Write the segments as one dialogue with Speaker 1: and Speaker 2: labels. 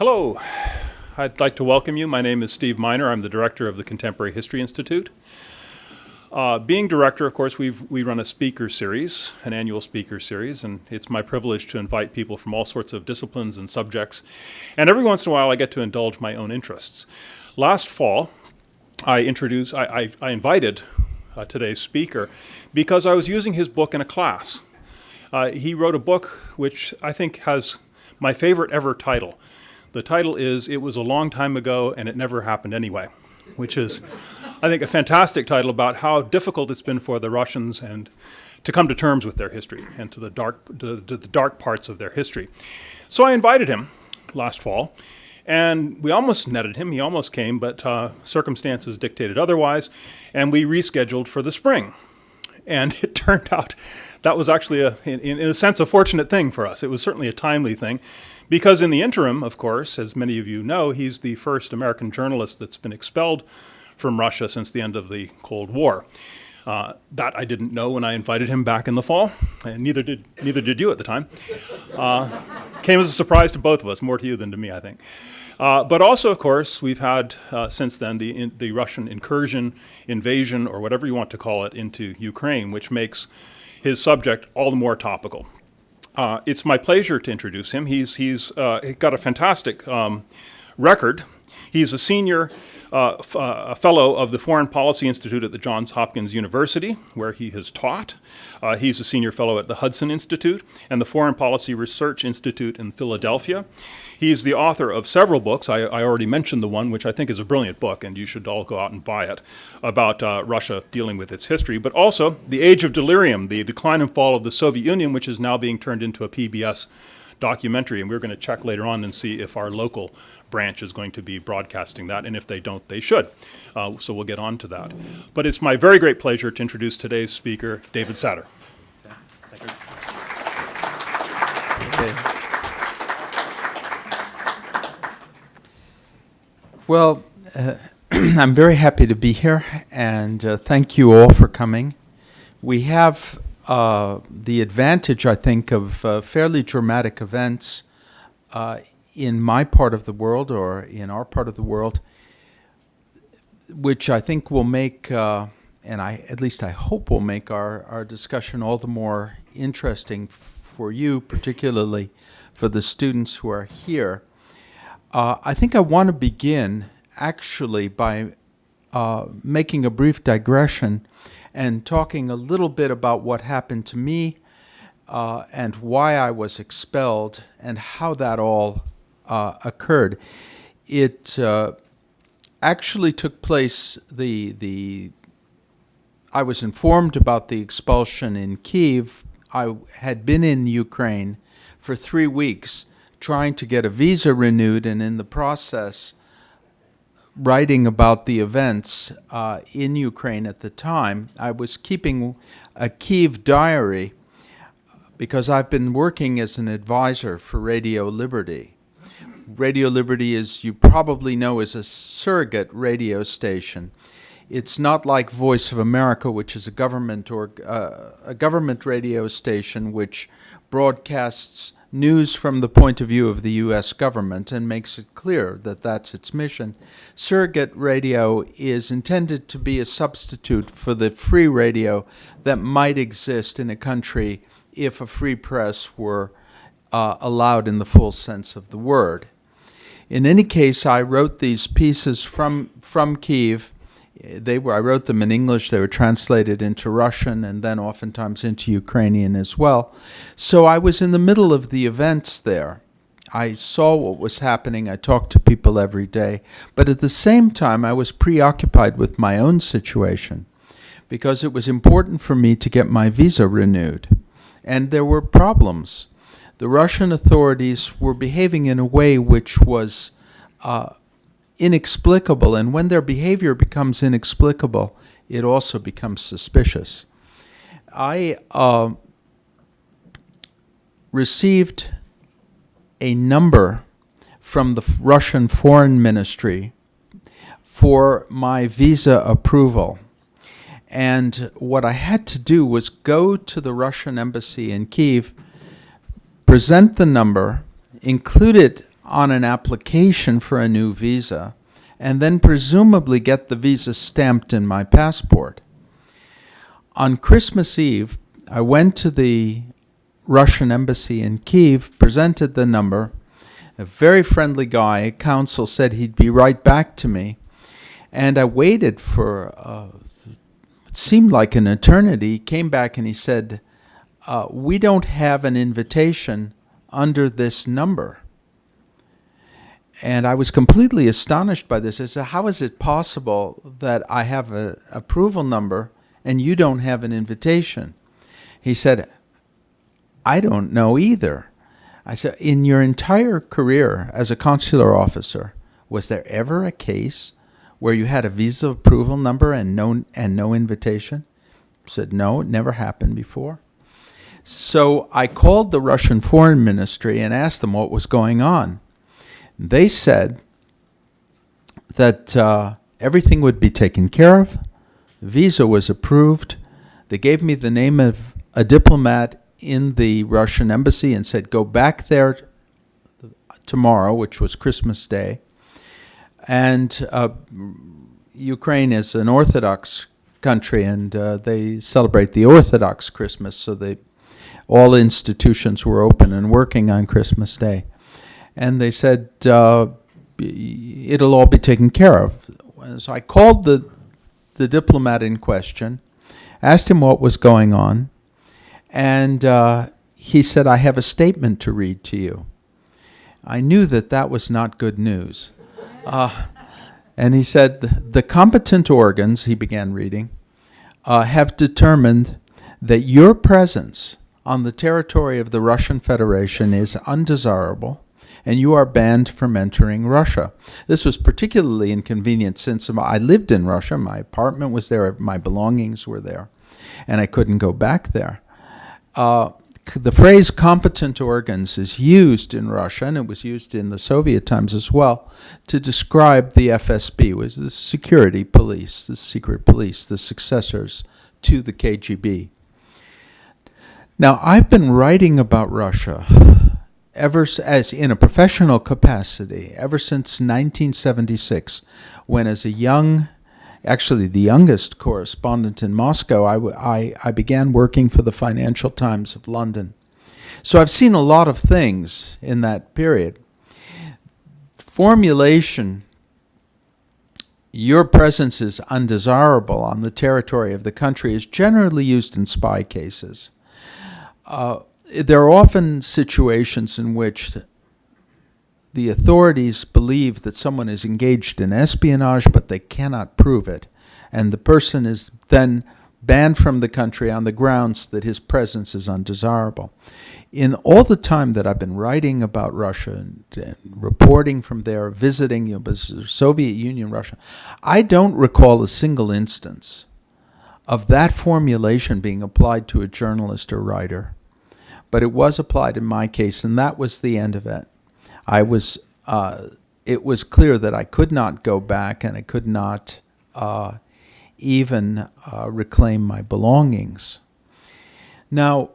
Speaker 1: Hello, I'd like to welcome you. My name is Steve Miner. I'm the director of the Contemporary History Institute. Being director, of course, we run a speaker series, an annual speaker series, and it's my privilege to invite people from all sorts of disciplines and subjects. And every once in a while, I get to indulge my own interests. Last fall, I invited today's speaker because I was using his book in a class. He wrote a book which I think has my favorite ever title. The title is "It Was a Long Time Ago and It Never Happened Anyway," which is, I think, a fantastic title about how difficult it's been for the Russians and to come to terms with their history and to the dark parts of their history. So I invited him last fall, and we almost netted him. He almost came, but circumstances dictated otherwise, and we rescheduled for the spring. And it turned out that was actually, in a sense, a fortunate thing for us. It was certainly a timely thing, because in the interim, of course, as many of you know, he's the first American journalist that's been expelled from Russia since the end of the Cold War. That I didn't know when I invited him back in the fall, and neither did you at the time. Came as a surprise to both of us, more to you than to me, I think. But also, of course, we've had since then the Russian invasion, or whatever you want to call it, into Ukraine, which makes his subject all the more topical. It's my pleasure to introduce him. He's got a fantastic record. He's a senior fellow of the Foreign Policy Institute at the Johns Hopkins University, where he has taught. He's a senior fellow at the Hudson Institute and the Foreign Policy Research Institute in Philadelphia. He's the author of several books. I already mentioned the one, which I think is a brilliant book, and you should all go out and buy it, about Russia dealing with its history, but also The Age of Delirium, the decline and fall of the Soviet Union, which is now being turned into a PBS documentary, and we're going to check later on and see if our local branch is going to be broadcasting that, and if they don't, they should. So we'll get on to that. But it's my very great pleasure to introduce today's speaker, David Satter.
Speaker 2: Thank you. Okay. Well, I'm very happy to be here, and thank you all for coming. We have the advantage, I think, of fairly dramatic events in my part of the world, or in our part of the world, which I think will make, and at least I hope will make our discussion all the more interesting for you, particularly for the students who are here. I think I want to begin actually by making a brief digression and talking a little bit about what happened to me and why I was expelled and how that all occurred. It actually took place, I was informed about the expulsion in Kyiv. I had been in Ukraine for 3 weeks trying to get a visa renewed, and in the process writing about the events in Ukraine at the time. I was keeping a Kyiv diary because I've been working as an advisor for Radio Liberty. Radio Liberty, as you probably know, is a surrogate radio station. It's not like Voice of America, which is a government radio station which broadcasts news from the point of view of the U.S. government and makes it clear that that's its mission. Surrogate radio is intended to be a substitute for the free radio that might exist in a country if a free press were allowed in the full sense of the word. In any case, I wrote these pieces from Kyiv. I wrote them in English. They were translated into Russian and then oftentimes into Ukrainian as well. So I was in the middle of the events there. I saw what was happening. I talked to people every day. But at the same time, I was preoccupied with my own situation because it was important for me to get my visa renewed. And there were problems. The Russian authorities were behaving in a way which was inexplicable, and when their behavior becomes inexplicable, it also becomes suspicious. I received a number from the Russian Foreign Ministry for my visa approval. And what I had to do was go to the Russian embassy in Kyiv, present the number, include it on an application for a new visa and then presumably get the visa stamped in my passport. On Christmas Eve, I went to the Russian embassy in Kyiv, presented the number. A very friendly guy, counsel, said he'd be right back to me. And I waited for, it seemed like an eternity. He came back and he said, we don't have an invitation under this number. And I was completely astonished by this. I said, how is it possible that I have an approval number and you don't have an invitation? He said, I don't know either. I said, in your entire career as a consular officer, was there ever a case where you had a visa approval number and no invitation? He said, no, it never happened before. So I called the Russian Foreign Ministry and asked them what was going on. They said that everything would be taken care of. The visa was approved. They gave me the name of a diplomat in the Russian embassy and said, go back there tomorrow, which was Christmas Day. And Ukraine is an Orthodox country, and they celebrate the Orthodox Christmas, so all institutions were open and working on Christmas Day. And they said, it'll all be taken care of. So I called the diplomat in question, asked him what was going on, and he said, I have a statement to read to you. I knew that was not good news. And he said, the competent organs, he began reading, have determined that your presence on the territory of the Russian Federation is undesirable, and you are banned from entering Russia. This was particularly inconvenient since I lived in Russia. My apartment was there, my belongings were there, and I couldn't go back there. The phrase competent organs is used in Russia, and it was used in the Soviet times as well, to describe the FSB, which is the security police, the secret police, the successors to the KGB. Now, I've been writing about Russia as in a professional capacity ever since 1976, when as actually the youngest correspondent in Moscow, I began working for the Financial Times of London. So I've seen a lot of things in that period. Formulation, your presence is undesirable on the territory of the country, is generally used in spy cases. There are often situations in which the authorities believe that someone is engaged in espionage, but they cannot prove it. And the person is then banned from the country on the grounds that his presence is undesirable. In all the time that I've been writing about Russia and reporting from there, visiting the Soviet Union, Russia, I don't recall a single instance of that formulation being applied to a journalist or writer. But it was applied in my case, and that was the end of it. It was clear that I could not go back, and I could not even reclaim my belongings. Now,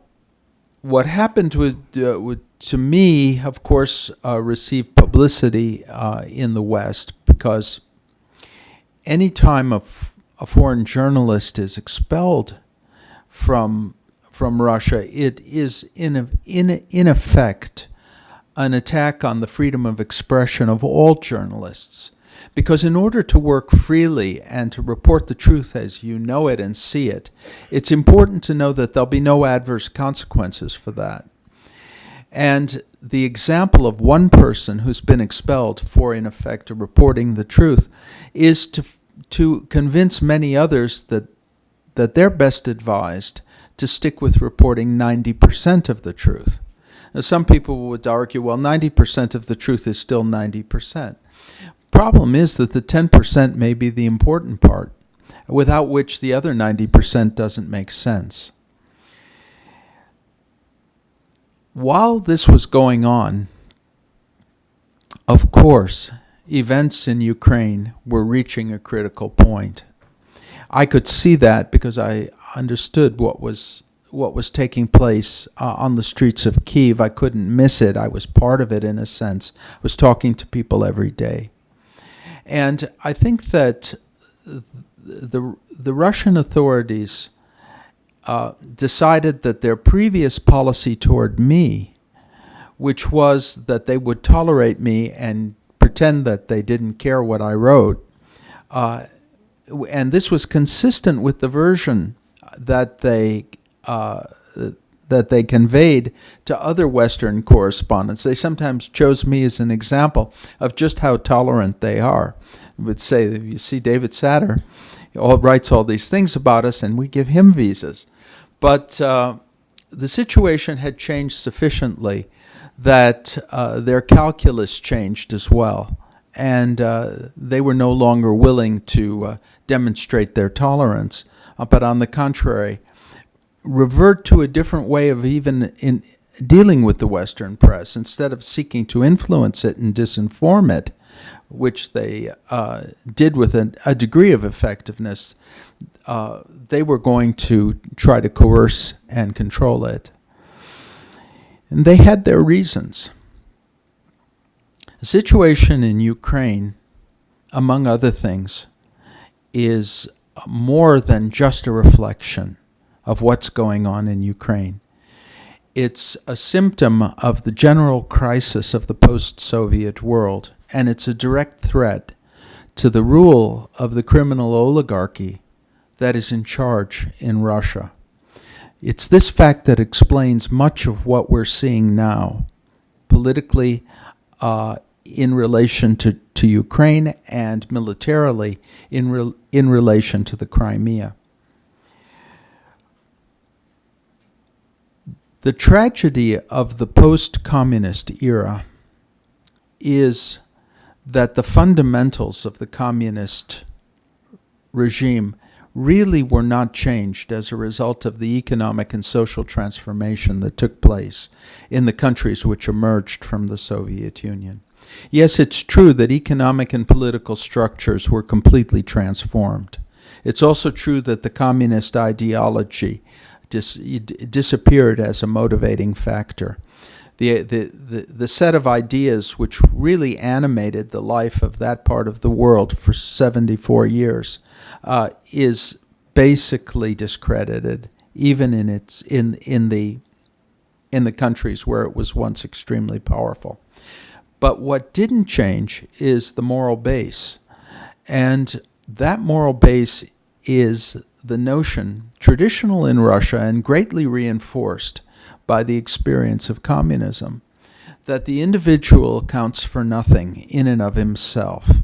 Speaker 2: what happened to me, of course, received publicity in the West, because any time a foreign journalist is expelled from Russia, it is in effect an attack on the freedom of expression of all journalists. Because in order to work freely and to report the truth as you know it and see it, it's important to know that there'll be no adverse consequences for that. And the example of one person who's been expelled for, in effect, reporting the truth is to convince many others that they're best advised to stick with reporting 90% of the truth. Now, some people would argue, well, 90% of the truth is still 90%. Problem is that the 10% may be the important part, without which the other 90% doesn't make sense. While this was going on, of course, events in Ukraine were reaching a critical point. I could see that because I understood what was what was taking place on the streets of Kiev. I couldn't miss it. I was part of it in a sense. I was talking to people every day. And I think that the Russian authorities decided that their previous policy toward me, which was that they would tolerate me and pretend that they didn't care what I wrote, and this was consistent with the version that they conveyed to other Western correspondents. They sometimes chose me as an example of just how tolerant they are. They would say, you see, David Satter writes all these things about us, and we give him visas. But the situation had changed sufficiently that their calculus changed as well, and they were no longer willing to demonstrate their tolerance, but on the contrary, revert to a different way of even in dealing with the Western press. Instead of seeking to influence it and disinform it, which they did with a degree of effectiveness, they were going to try to coerce and control it. And they had their reasons. The situation in Ukraine, among other things, is more than just a reflection of what's going on in Ukraine. It's a symptom of the general crisis of the post-Soviet world, and it's a direct threat to the rule of the criminal oligarchy that is in charge in Russia. It's this fact that explains much of what we're seeing now, politically, in relation to Ukraine, and militarily in relation to the Crimea. The tragedy of the post-communist era is that the fundamentals of the communist regime really were not changed as a result of the economic and social transformation that took place in the countries which emerged from the Soviet Union. Yes, it's true that economic and political structures were completely transformed. It's also true that the communist ideology disappeared as a motivating factor. The set of ideas which really animated the life of that part of the world for 74 years is basically discredited, even in the countries where it was once extremely powerful. But what didn't change is the moral base, and that moral base is the notion, traditional in Russia and greatly reinforced by the experience of communism, that the individual counts for nothing in and of himself,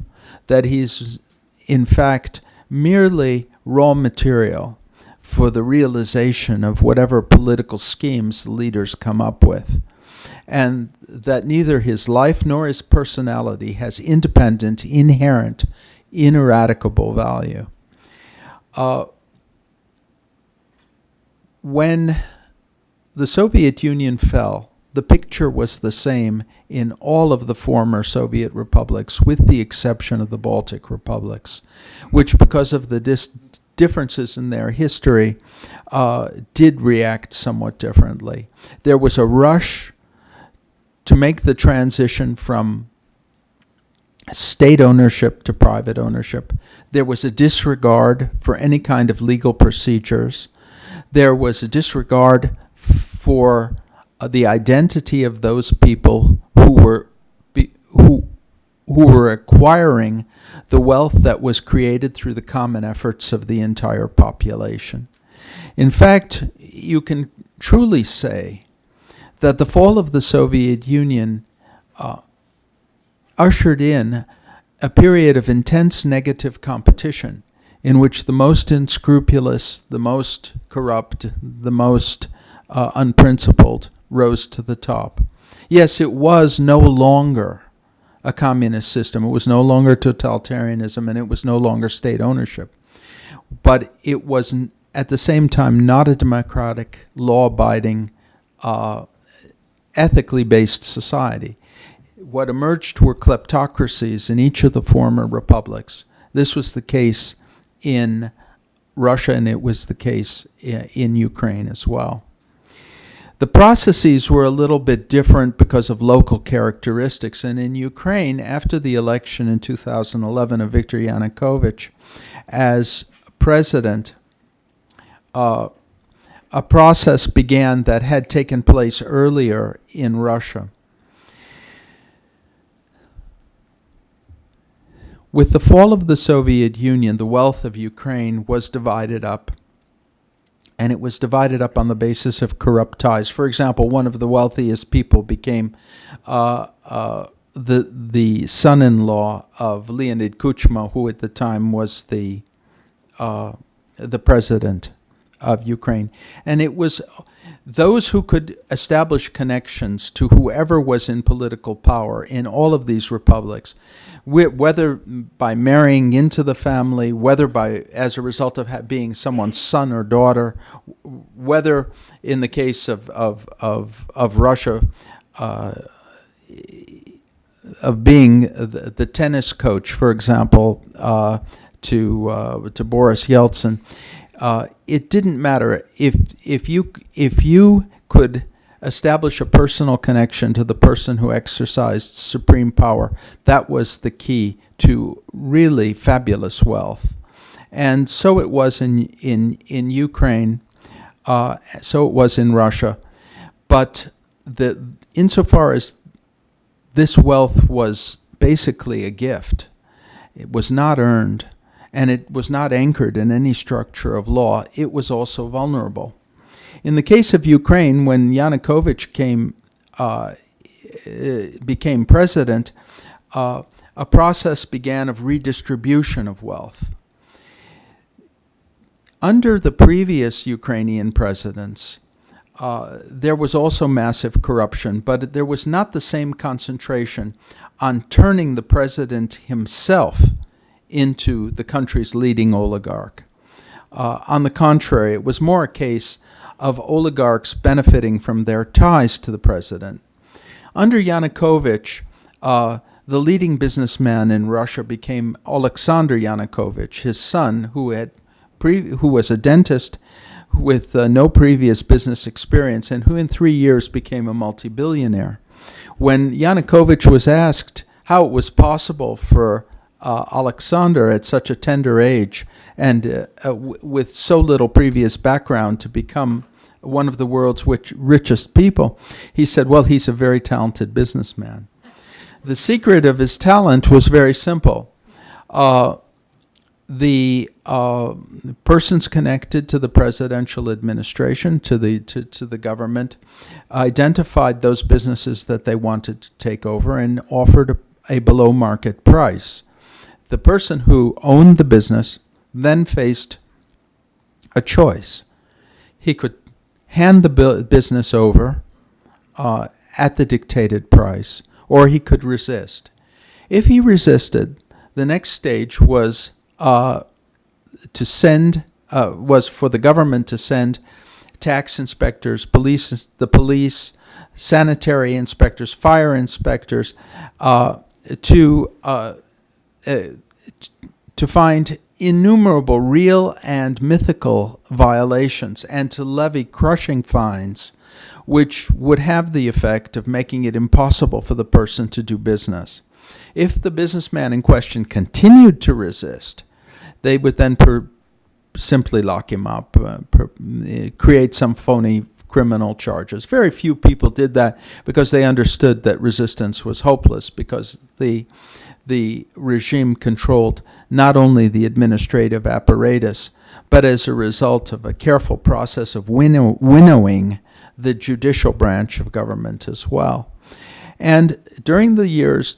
Speaker 2: that he's in fact merely raw material for the realization of whatever political schemes the leaders come up with, and that neither his life nor his personality has independent, inherent, ineradicable value. When the Soviet Union fell, the picture was the same in all of the former Soviet republics, with the exception of the Baltic republics, which, because of the differences in their history, did react somewhat differently. There was a rush to make the transition from state ownership to private ownership. There was a disregard for any kind of legal procedures. There was a disregard for the identity of those people who were acquiring the wealth that was created through the common efforts of the entire population. In fact, you can truly say that the fall of the Soviet Union ushered in a period of intense negative competition in which the most unscrupulous, the most corrupt, the most unprincipled rose to the top. Yes, it was no longer a communist system. It was no longer totalitarianism, and it was no longer state ownership. But it was at the same time not a democratic, law-abiding, ethically based society. What emerged were kleptocracies in each of the former republics. This was the case in Russia, and it was the case in Ukraine as well. The processes were a little bit different because of local characteristics. And in Ukraine, after the election in 2011 of Viktor Yanukovych as president, a process began that had taken place earlier in Russia. With the fall of the Soviet Union, the wealth of Ukraine was divided up. And it was divided up on the basis of corrupt ties. For example, one of the wealthiest people became the son-in-law of Leonid Kuchma, who at the time was the president of Ukraine. And it was those who could establish connections to whoever was in political power in all of these republics, whether by marrying into the family, whether by as a result of being someone's son or daughter, whether in the case of Russia, of being the tennis coach, for example, to Boris Yeltsin. It didn't matter if you could establish a personal connection to the person who exercised supreme power. That was the key to really fabulous wealth, and so it was in Ukraine, so it was in Russia. But insofar as this wealth was basically a gift, it was not earned, and it was not anchored in any structure of law, it was also vulnerable. In the case of Ukraine, when Yanukovych became president, a process began of redistribution of wealth. Under the previous Ukrainian presidents, there was also massive corruption, but there was not the same concentration on turning the president himself into the country's leading oligarch. On the contrary, it was more a case of oligarchs benefiting from their ties to the president. Under Yanukovych, the leading businessman in Russia became Alexander Yanukovych, his son, who was a dentist with no previous business experience and who in 3 years became a multi-billionaire. When Yanukovych was asked how it was possible for Alexander at such a tender age and with so little previous background to become one of the world's richest people, he said, well, he's a very talented businessman. The secret of his talent was very simple. The persons connected to the presidential administration, to the government, identified those businesses that they wanted to take over and offered a below-market price. The person who owned the business then faced a choice. He could hand the business over at the dictated price, or he could resist. If he resisted, the next stage was for the government to send tax inspectors, the police, sanitary inspectors, fire inspectors to find innumerable real and mythical violations and to levy crushing fines, which would have the effect of making it impossible for the person to do business. If the businessman in question continued to resist, they would then simply lock him up, create some phony criminal charges. Very few people did that because they understood that resistance was hopeless, because the regime controlled not only the administrative apparatus, but as a result of a careful process of winnowing the judicial branch of government as well. And during those years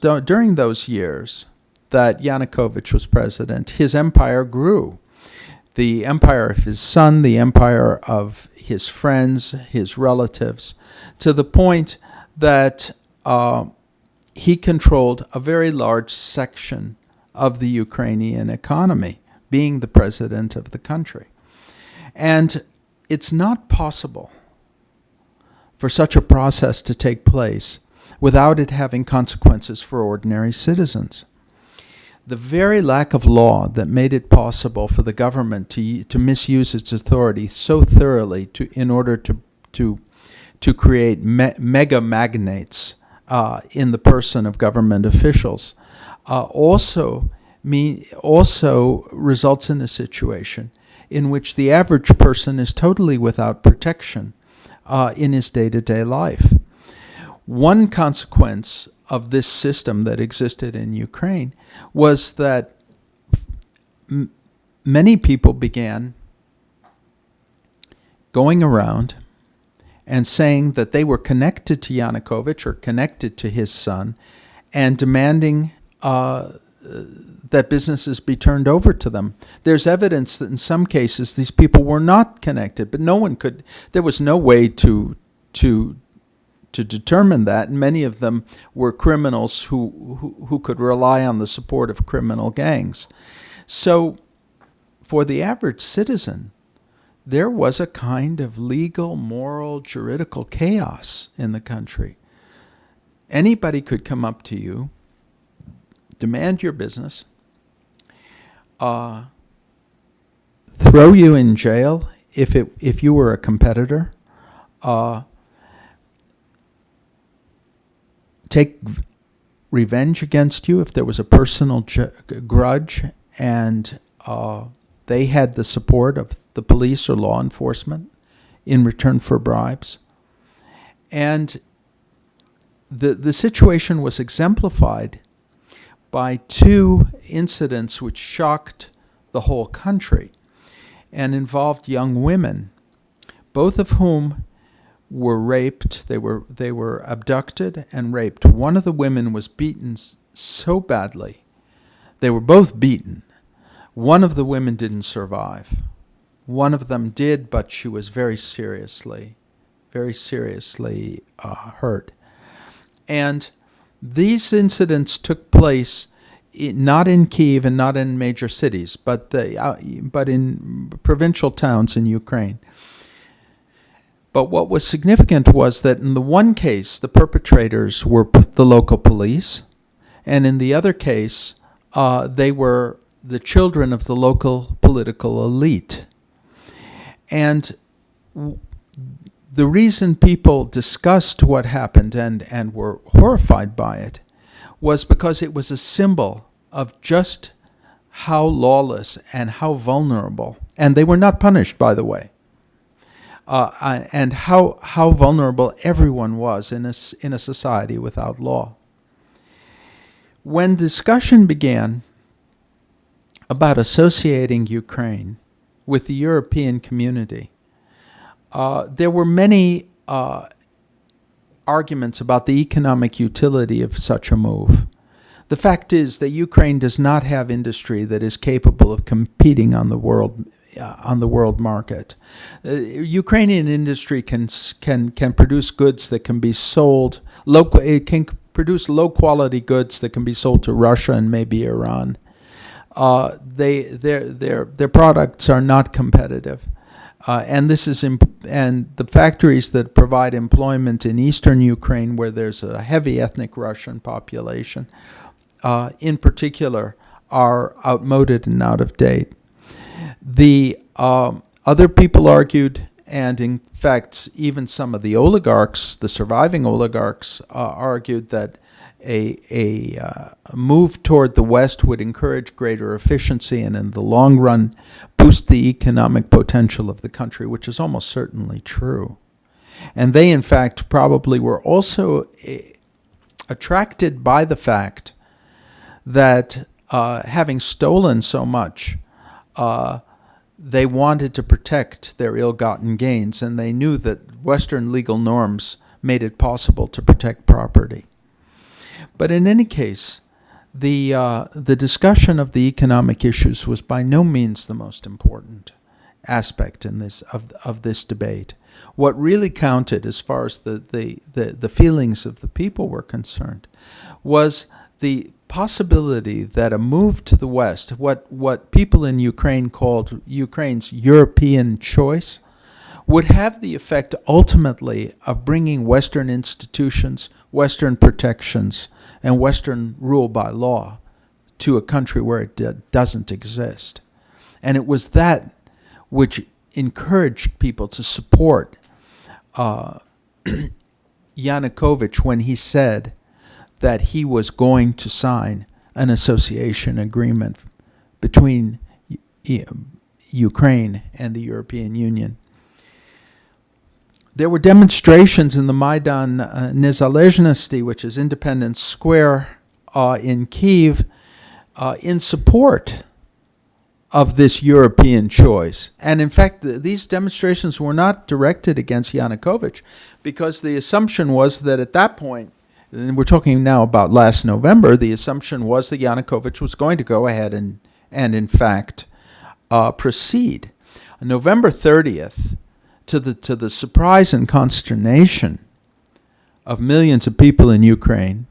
Speaker 2: that Yanukovych was president, his empire grew. The empire of his son, the empire of his friends, his relatives, to the point that he controlled a very large section of the Ukrainian economy, being the president of the country. And it's not possible for such a process to take place without it having consequences for ordinary citizens. the very lack of law that made it possible for the government to misuse its authority so thoroughly in order to create mega magnates in the person of government officials also results in a situation in which the average person is totally without protection in his day-to-day life. One consequence of this system that existed in Ukraine was that many people began going around and saying that they were connected to Yanukovych or connected to his son and demanding that businesses be turned over to them. There's evidence that in some cases these people were not connected, but there was no way to determine that, and many of them were criminals who could rely on the support of criminal gangs. So for the average citizen, there was a kind of legal, moral, juridical chaos in the country. Anybody could come up to you, demand your business, throw you in jail if you were a competitor, take revenge against you if there was a personal grudge and they had the support of the police or law enforcement in return for bribes. And the situation was exemplified by two incidents which shocked the whole country and involved young women, both of whom were raped. They were abducted and raped. One of the women was beaten so badly. They were both beaten. One of the women didn't survive. One of them did, but she was very seriously hurt. And these incidents took place not in Kyiv and not in major cities, but in provincial towns in Ukraine. But what was significant was that in the one case, the perpetrators were the local police, and in the other case, they were the children of the local political elite. And the reason people discussed what happened and were horrified by it was because it was a symbol of just how lawless and how vulnerable, and they were not punished, by the way, and how vulnerable everyone was in a society without law. When discussion began about associating Ukraine with the European community, there were many arguments about the economic utility of such a move. The fact is that Ukraine does not have industry that is capable of competing on the world market. Ukrainian industry can produce goods that can be sold local. It can produce low quality goods that can be sold to Russia and maybe Iran. Their products are not competitive. And the factories that provide employment in eastern Ukraine, where there's a heavy ethnic Russian population, in particular, are outmoded and out of date. The other people argued, and in fact, even some of the oligarchs, the surviving oligarchs, argued that a move toward the West would encourage greater efficiency and in the long run boost the economic potential of the country, which is almost certainly true. And they, in fact, probably were also attracted by the fact that having stolen so much, they wanted to protect their ill-gotten gains, and they knew that Western legal norms made it possible to protect property. But in any case, the discussion of the economic issues was by no means the most important aspect in this debate. What really counted, as far as the feelings of the people were concerned, was the possibility that a move to the West, what people in Ukraine called Ukraine's European choice, would have the effect ultimately of bringing Western institutions, Western protections, and Western rule by law to a country where it doesn't exist. And it was that which encouraged people to support Yanukovych when he said that he was going to sign an association agreement between Ukraine and the European Union. There were demonstrations in the Maidan Nezalezhnosti, which is Independence Square in Kyiv, in support of this European choice. And in fact, these demonstrations were not directed against Yanukovych, because the assumption was that at that point, and we're talking now about last November, the assumption was that Yanukovych was going to go ahead and in fact, proceed. On November 30th, to the surprise and consternation of millions of people in Ukraine,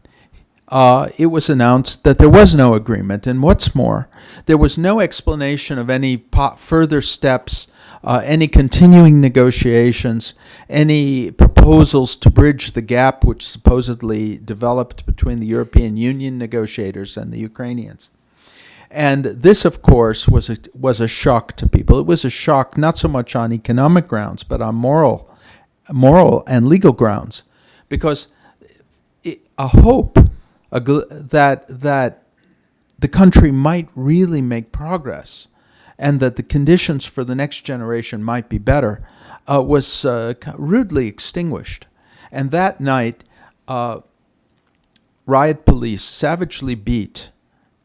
Speaker 2: it was announced that there was no agreement. And what's more, there was no explanation of any further steps, any continuing negotiations, any proposals to bridge the gap which supposedly developed between the European Union negotiators and the Ukrainians. And this, of course, was a shock to people. It was a shock not so much on economic grounds, but on moral and legal grounds, because a hope that the country might really make progress and that the conditions for the next generation might be better was rudely extinguished. And that night, riot police savagely beat,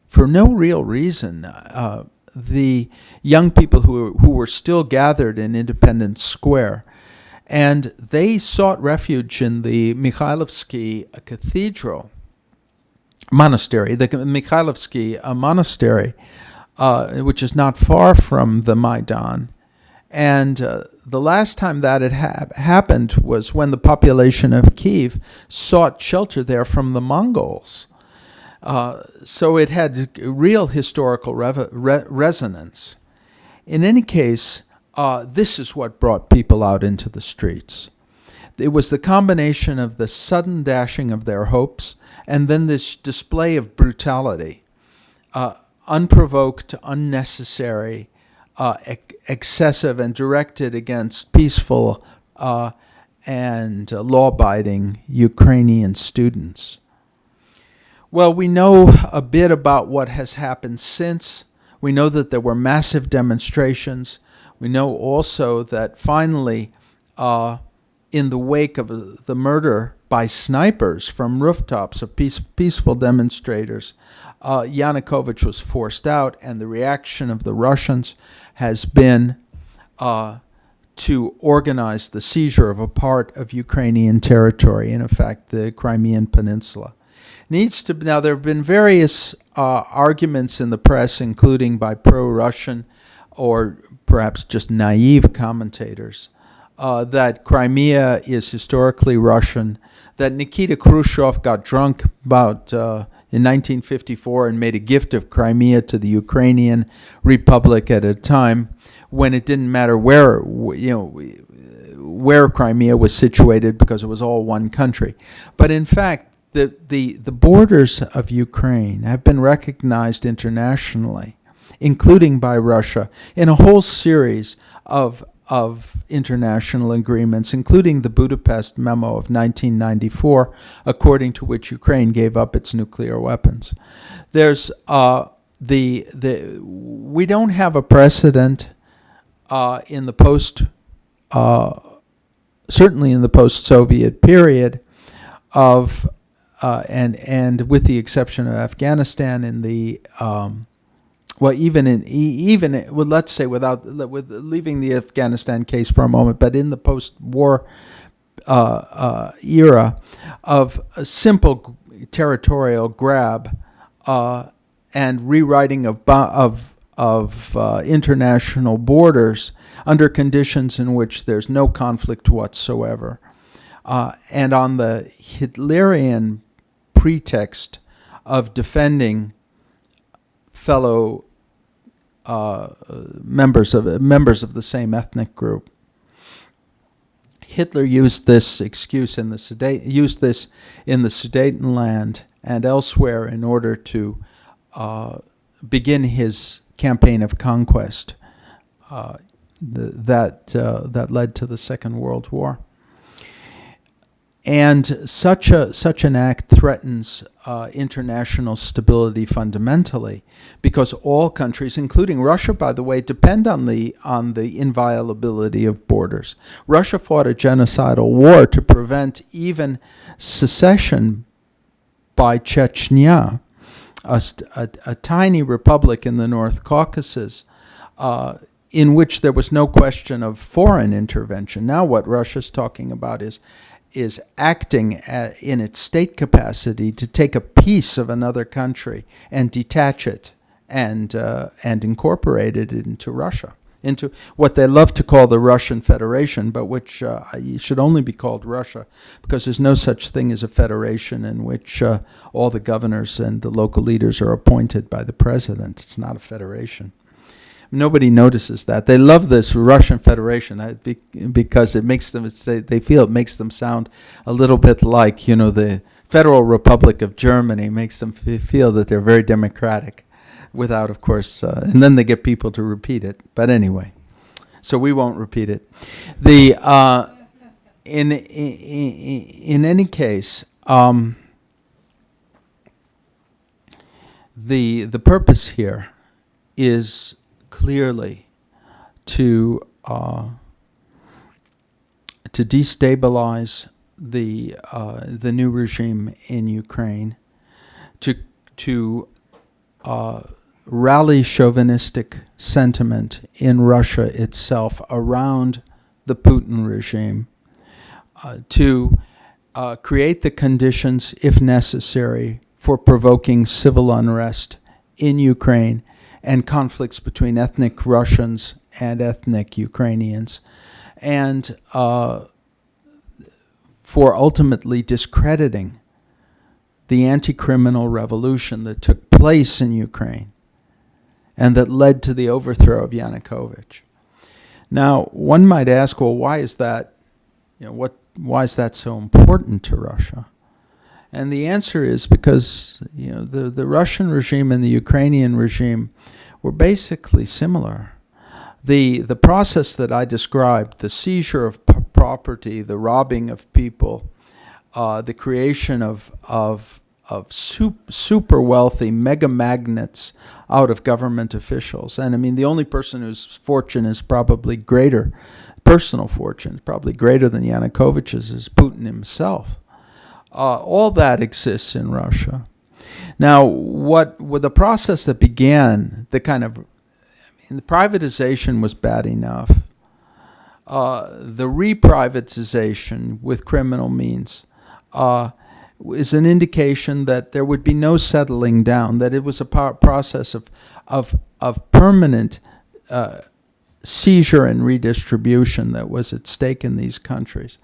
Speaker 2: for no real reason, the young people who were still gathered in Independence Square. And they sought refuge in the Mikhailovsky monastery, the Mikhailovsky monastery, which is not far from the Maidan. And the last time that it happened was when the population of Kyiv sought shelter there from the Mongols. So it had real historical resonance. In any case, this is what brought people out into the streets. It was the combination of the sudden dashing of their hopes and then this display of brutality, unprovoked, unnecessary, excessive, and directed against peaceful and law-abiding Ukrainian students. Well, we know a bit about what has happened since. We know that there were massive demonstrations. We know also that finally, in the wake of the murder by snipers from rooftops of peaceful demonstrators, Yanukovych was forced out, and the reaction of the Russians has been to organize the seizure of a part of Ukrainian territory, in effect, the Crimean Peninsula. Now, there have been various arguments in the press, including by pro-Russian or perhaps just naive commentators, that Crimea is historically Russian, that Nikita Khrushchev got drunk in 1954 and made a gift of Crimea to the Ukrainian Republic at a time when it didn't matter where Crimea was situated, because it was all one country. But in fact, the borders of Ukraine have been recognized internationally, including by Russia, in a whole series of international agreements, including the Budapest Memo of 1994, according to which Ukraine gave up its nuclear weapons. There's we don't have a precedent in the certainly in the post-Soviet period of and with the exception of Afghanistan, in the let's say with leaving the Afghanistan case for a moment, but in the post-war era of a simple territorial grab and rewriting of international borders under conditions in which there's no conflict whatsoever, and on the Hitlerian pretext of defending fellow members of the same ethnic group. Hitler used this excuse in the Sudetenland and elsewhere in order to begin his campaign of conquest that led to the Second World War. And such an act threatens international stability fundamentally, because all countries, including Russia, by the way, depend on the inviolability of borders. Russia fought a genocidal war to prevent even secession by Chechnya, a tiny republic in the North Caucasus, in which there was no question of foreign intervention. Now what Russia's talking about is acting in its state capacity to take a piece of another country and detach it and incorporate it into Russia, into what they love to call the Russian Federation, but which should only be called Russia, because there's no such thing as a federation in which all the governors and the local leaders are appointed by the president. It's not a federation. Nobody notices that. They love this Russian Federation because it makes them, they feel it makes them sound a little bit like, the Federal Republic of Germany. Makes them feel that they're very democratic, without, of course, and then they get people to repeat it. But anyway, so we won't repeat it. In any case, the purpose here is clearly to destabilize the new regime in Ukraine, to rally chauvinistic sentiment in Russia itself around the Putin regime, to create the conditions, if necessary, for provoking civil unrest in Ukraine and conflicts between ethnic Russians and ethnic Ukrainians, and for ultimately discrediting the anti-criminal revolution that took place in Ukraine and that led to the overthrow of Yanukovych. Now, one might ask, well, why is that? Why is that so important to Russia? And the answer is because the Russian regime and the Ukrainian regime were basically similar. The process that I described, the seizure of property, the robbing of people, the creation of super wealthy mega magnates out of government officials. And I mean, the only person whose fortune is probably greater, personal fortune, probably greater than Yanukovych's, is Putin himself. All that exists in Russia. Now, with the process that began, the privatization was bad enough. The reprivatization with criminal means is an indication that there would be no settling down, that it was a process of permanent seizure and redistribution that was at stake in these countries.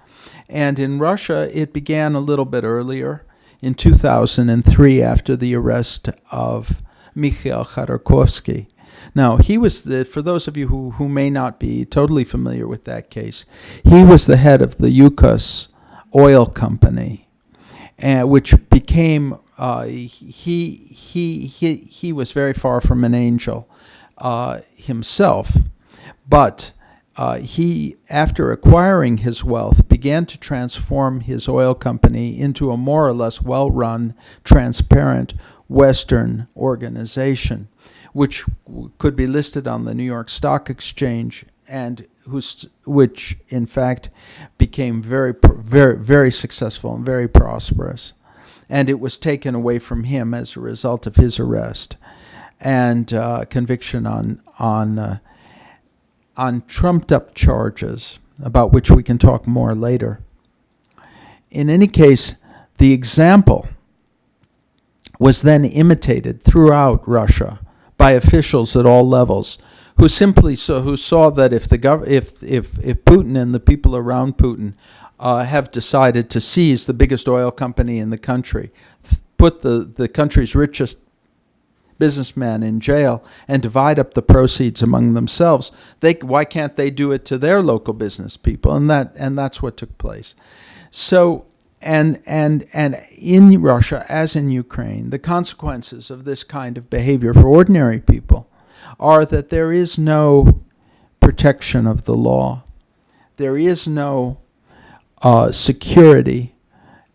Speaker 2: And in Russia, it began a little bit earlier, in 2003, after the arrest of Mikhail Khodorkovsky. Now, he was for those of you who may not be totally familiar with that case, he was the head of the Yukos oil company, which became, he was very far from an angel himself, but he, after acquiring his wealth, began to transform his oil company into a more or less well-run, transparent Western organization, which could be listed on the New York Stock Exchange, and which in fact became very, very, very successful and very prosperous. And it was taken away from him as a result of his arrest and conviction on trumped-up charges, about which we can talk more later. In any case, the example was then imitated throughout Russia by officials at all levels, who saw that if Putin and the people around Putin have decided to seize the biggest oil company in the country, put the country's richest businessman in jail, and divide up the proceeds among themselves, why can't they do it to their local business people? And that's what took place. So And in Russia, as in Ukraine, the consequences of this kind of behavior for ordinary people are that there is no protection of the law. There is no security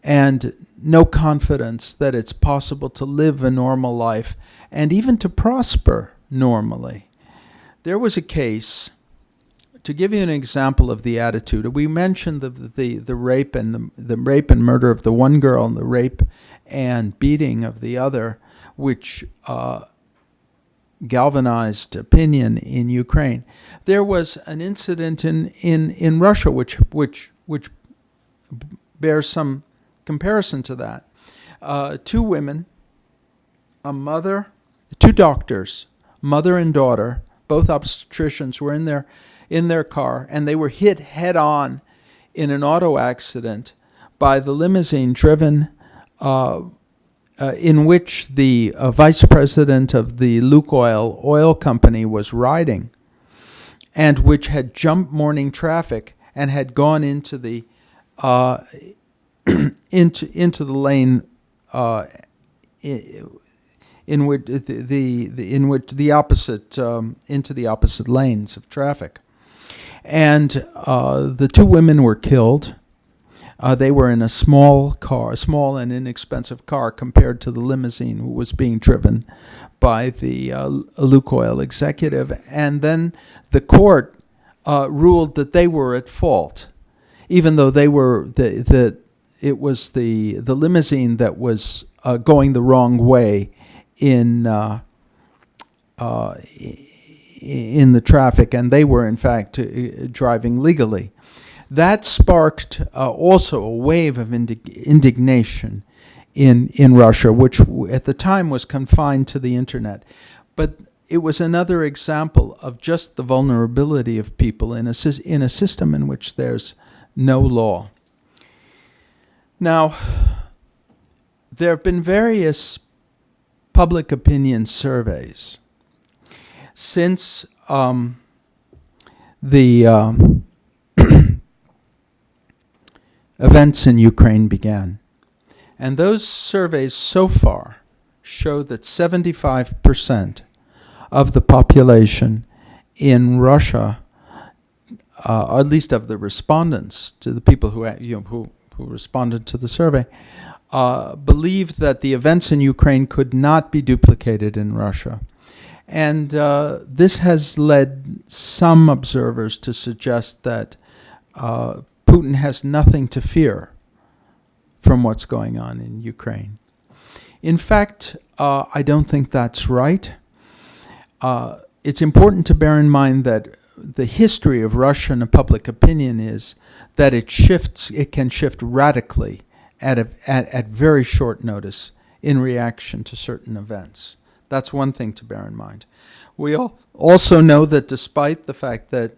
Speaker 2: and no confidence that it's possible to live a normal life and even to prosper normally. There was a case, to give you an example of the attitude, we mentioned the rape and the rape and murder of the one girl and the rape and beating of the other, which galvanized opinion in Ukraine. There was an incident in Russia which bears some comparison to that. Two women, a mother, two doctors, mother and daughter, both obstetricians, were in their car, and they were hit head on in an auto accident by the limousine driven in which the vice president of the Lukoil oil company was riding, and which had jumped morning traffic and had gone into the into the lane in which the opposite into the opposite lanes of traffic, and the two women were killed. They were in a small and inexpensive car compared to the limousine who was being driven by the Lukoil executive. And then the court ruled that they were at fault, even though they were it was the limousine that was going the wrong way in the traffic, and they were in fact driving legally. That sparked also a wave of indignation in Russia, which at the time was confined to the internet. But it was another example of just the vulnerability of people in a system in which there's no law. Now, there have been various public opinion surveys since the events in Ukraine began. And those surveys so far show that 75% of the population in Russia, or at least of the respondents, to the people who responded to the survey, believed that the events in Ukraine could not be duplicated in Russia. And this has led some observers to suggest that Putin has nothing to fear from what's going on in Ukraine. In fact, I don't think that's right. It's important to bear in mind that the history of Russian public opinion is that it can shift radically at very short notice in reaction to certain events. That's one thing to bear in mind. We also know that despite the fact that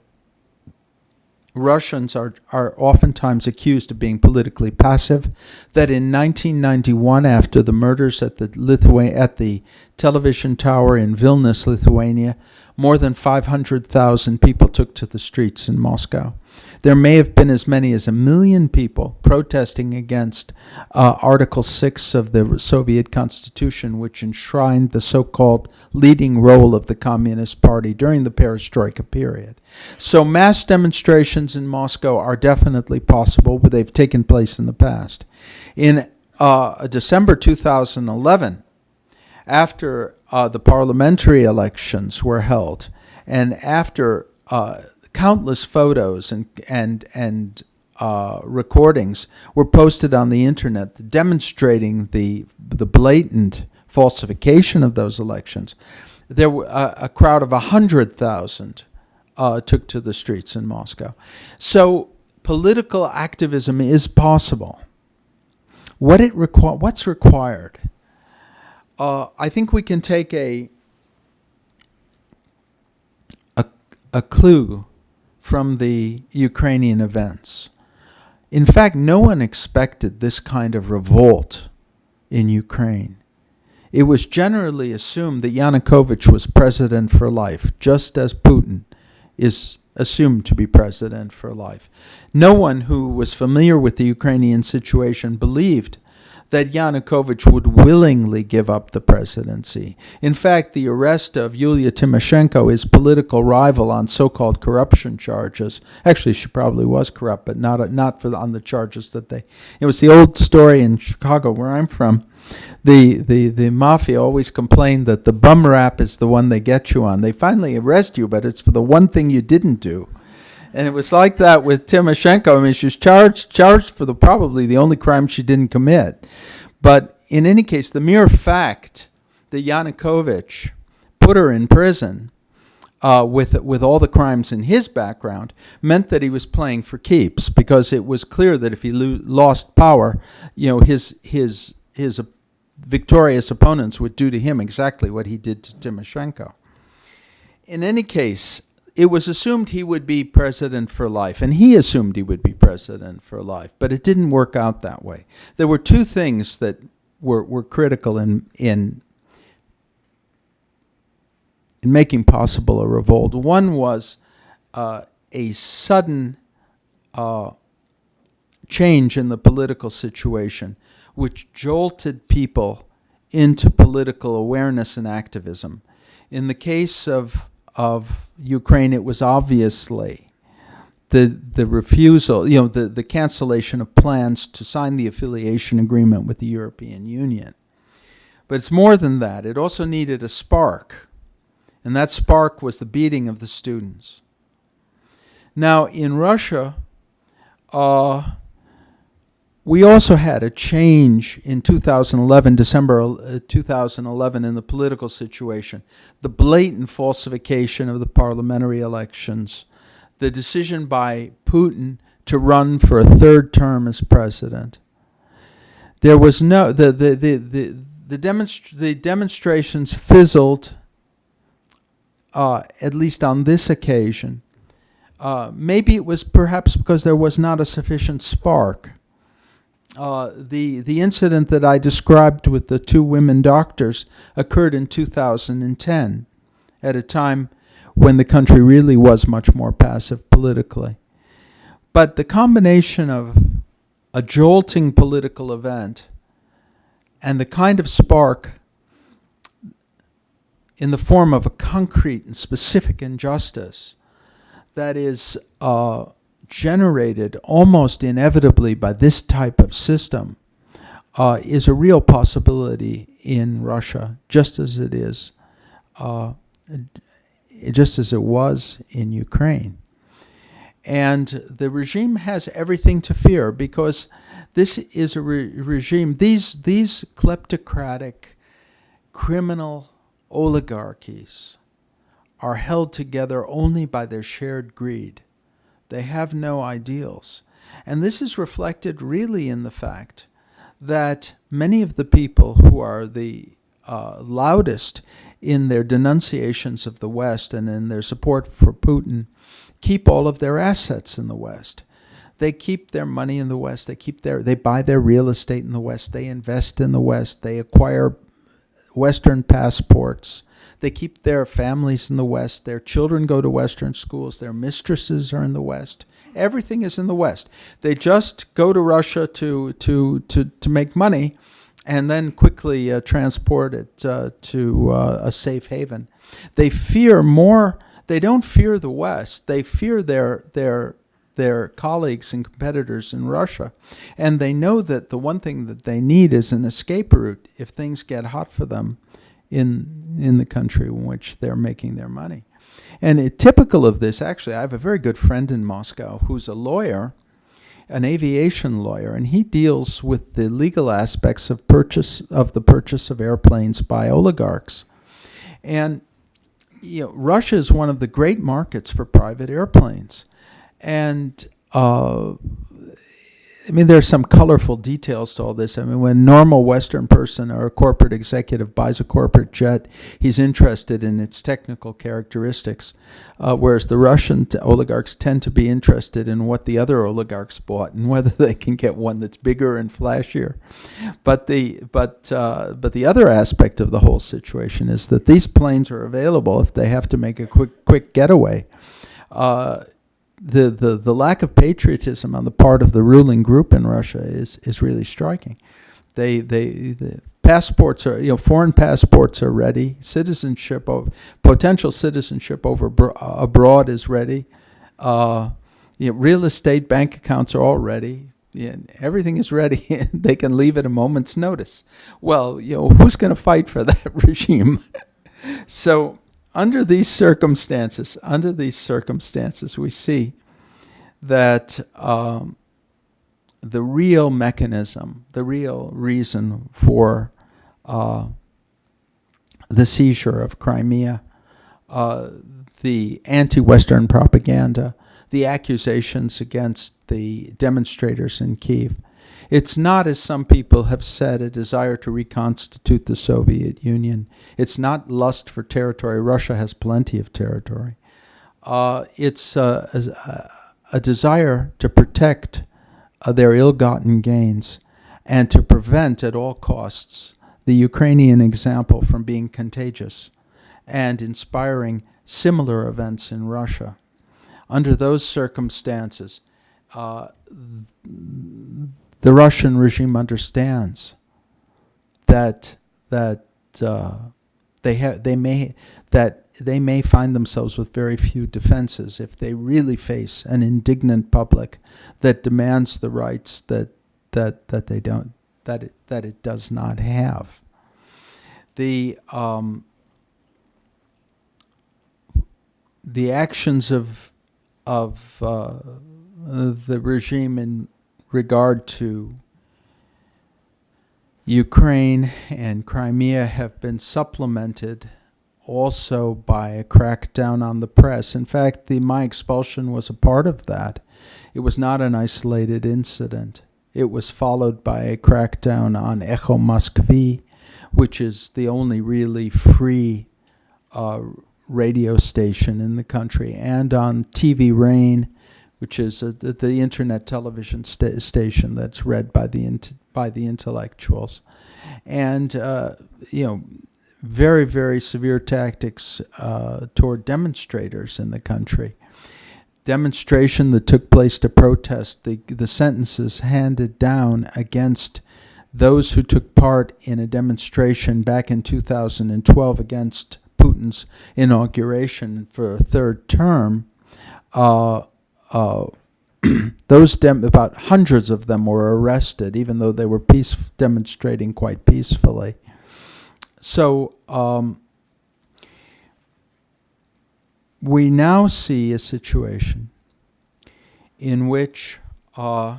Speaker 2: Russians are oftentimes accused of being politically passive, that in 1991, after the murders at the television tower in Vilnius, Lithuania, more than 500,000 people took to the streets in Moscow. There may have been as many as 1 million people protesting against Article 6 of the Soviet Constitution, which enshrined the so-called leading role of the Communist Party during the Perestroika period. So mass demonstrations in Moscow are definitely possible, but they've taken place in the past. In December 2011, after the parliamentary elections were held, and after countless photos and recordings were posted on the internet demonstrating the blatant falsification of those elections, there were a crowd of 100,000 took to the streets in Moscow. So political activism is possible. What's required? I think we can take a clue from the Ukrainian events. In fact, no one expected this kind of revolt in Ukraine. It was generally assumed that Yanukovych was president for life, just as Putin is assumed to be president for life. No one who was familiar with the Ukrainian situation believed that Yanukovych would willingly give up the presidency. In fact, the arrest of Yulia Tymoshenko, his political rival, on so-called corruption charges. Actually, she probably was corrupt, but not on the charges that they. It was the old story in Chicago, where I'm from. The mafia always complained that the bum rap is the one they get you on. They finally arrest you, but it's for the one thing you didn't do. And it was like that with Tymoshenko. I mean, she was charged for probably the only crime she didn't commit. But in any case, the mere fact that Yanukovych put her in prison with all the crimes in his background meant that he was playing for keeps, because it was clear that if he lost power, his victorious opponents would do to him exactly what he did to Tymoshenko. In any case, it was assumed he would be president for life, and he assumed he would be president for life, but it didn't work out that way. There were two things that were critical in making possible a revolt. One was a sudden change in the political situation, which jolted people into political awareness and activism. In the case of Ukraine, it was obviously the refusal, the cancellation of plans to sign the affiliation agreement with the European Union. But it's more than that. It also needed a spark, and that spark was the beating of the students. Now, in Russia, we also had a change in 2011, December 2011, in the political situation. The blatant falsification of the parliamentary elections, the decision by Putin to run for a third term as president. There was no the demonstrations fizzled, at least on this occasion. Maybe it was perhaps because there was not a sufficient spark. The incident that I described with the two women doctors occurred in 2010, at a time when the country really was much more passive politically. But the combination of a jolting political event and the kind of spark in the form of a concrete and specific injustice that is generated almost inevitably by this type of system is a real possibility in Russia, just as it is, just as it was in Ukraine. And the regime has everything to fear, because this is a regime, these kleptocratic criminal oligarchies are held together only by their shared greed. They have no ideals. And this is reflected really in the fact that many of the people who are the loudest in their denunciations of the West and in their support for Putin keep all of their assets in the West. They keep their money in the West. They buy their real estate in the West. They invest in the West. They acquire Western passports. They keep their families in the West. Their children go to Western schools. Their mistresses are in the West. Everything is in the West. They just go to Russia to make money, and then quickly transport it to a safe haven. They fear more. They don't fear the West. They fear their colleagues and competitors in Russia, and they know that the one thing that they need is an escape route if things get hot for them in the country in which they're making their money. And typical of this, actually, I have a very good friend in Moscow who's a lawyer, an aviation lawyer, and he deals with the legal aspects of the purchase of airplanes by oligarchs. And Russia is one of the great markets for private airplanes. And there's some colorful details to all this. When a normal Western person or a corporate executive buys a corporate jet, he's interested in its technical characteristics, whereas the Russian oligarchs tend to be interested in what the other oligarchs bought and whether they can get one that's bigger and flashier. But the other aspect of the whole situation is that these planes are available if they have to make a quick getaway. The lack of patriotism on the part of the ruling group in Russia is really striking. The passports are, foreign passports are ready. Potential citizenship abroad is ready. Real estate bank accounts are all ready. Everything is ready. They can leave at a moment's notice. Well, who's going to fight for that regime? So under these circumstances, we see that the real mechanism, the real reason for the seizure of Crimea, the anti-Western propaganda, the accusations against the demonstrators in Kyiv. It's not, as some people have said, a desire to reconstitute the Soviet Union. It's not lust for territory. Russia has plenty of territory. It's a desire to protect their ill-gotten gains and to prevent at all costs the Ukrainian example from being contagious and inspiring similar events in Russia. Under those circumstances, the Russian regime understands that they may find themselves with very few defenses if they really face an indignant public that demands the rights that it does not have. The actions of the regime in regard to Ukraine and Crimea have been supplemented also by a crackdown on the press. In fact, my expulsion was a part of that. It was not an isolated incident. It was followed by a crackdown on Echo Moskvy, which is the only really free radio station in the country, and on TV Rain, which is the internet television station that's read by the intellectuals, and very, very severe tactics toward demonstrators in the country. Demonstration that took place to protest the sentences handed down against those who took part in a demonstration back in 2012 against Putin's inauguration for a third term. About hundreds of them were arrested, even though they were demonstrating quite peacefully. So we now see a situation in which the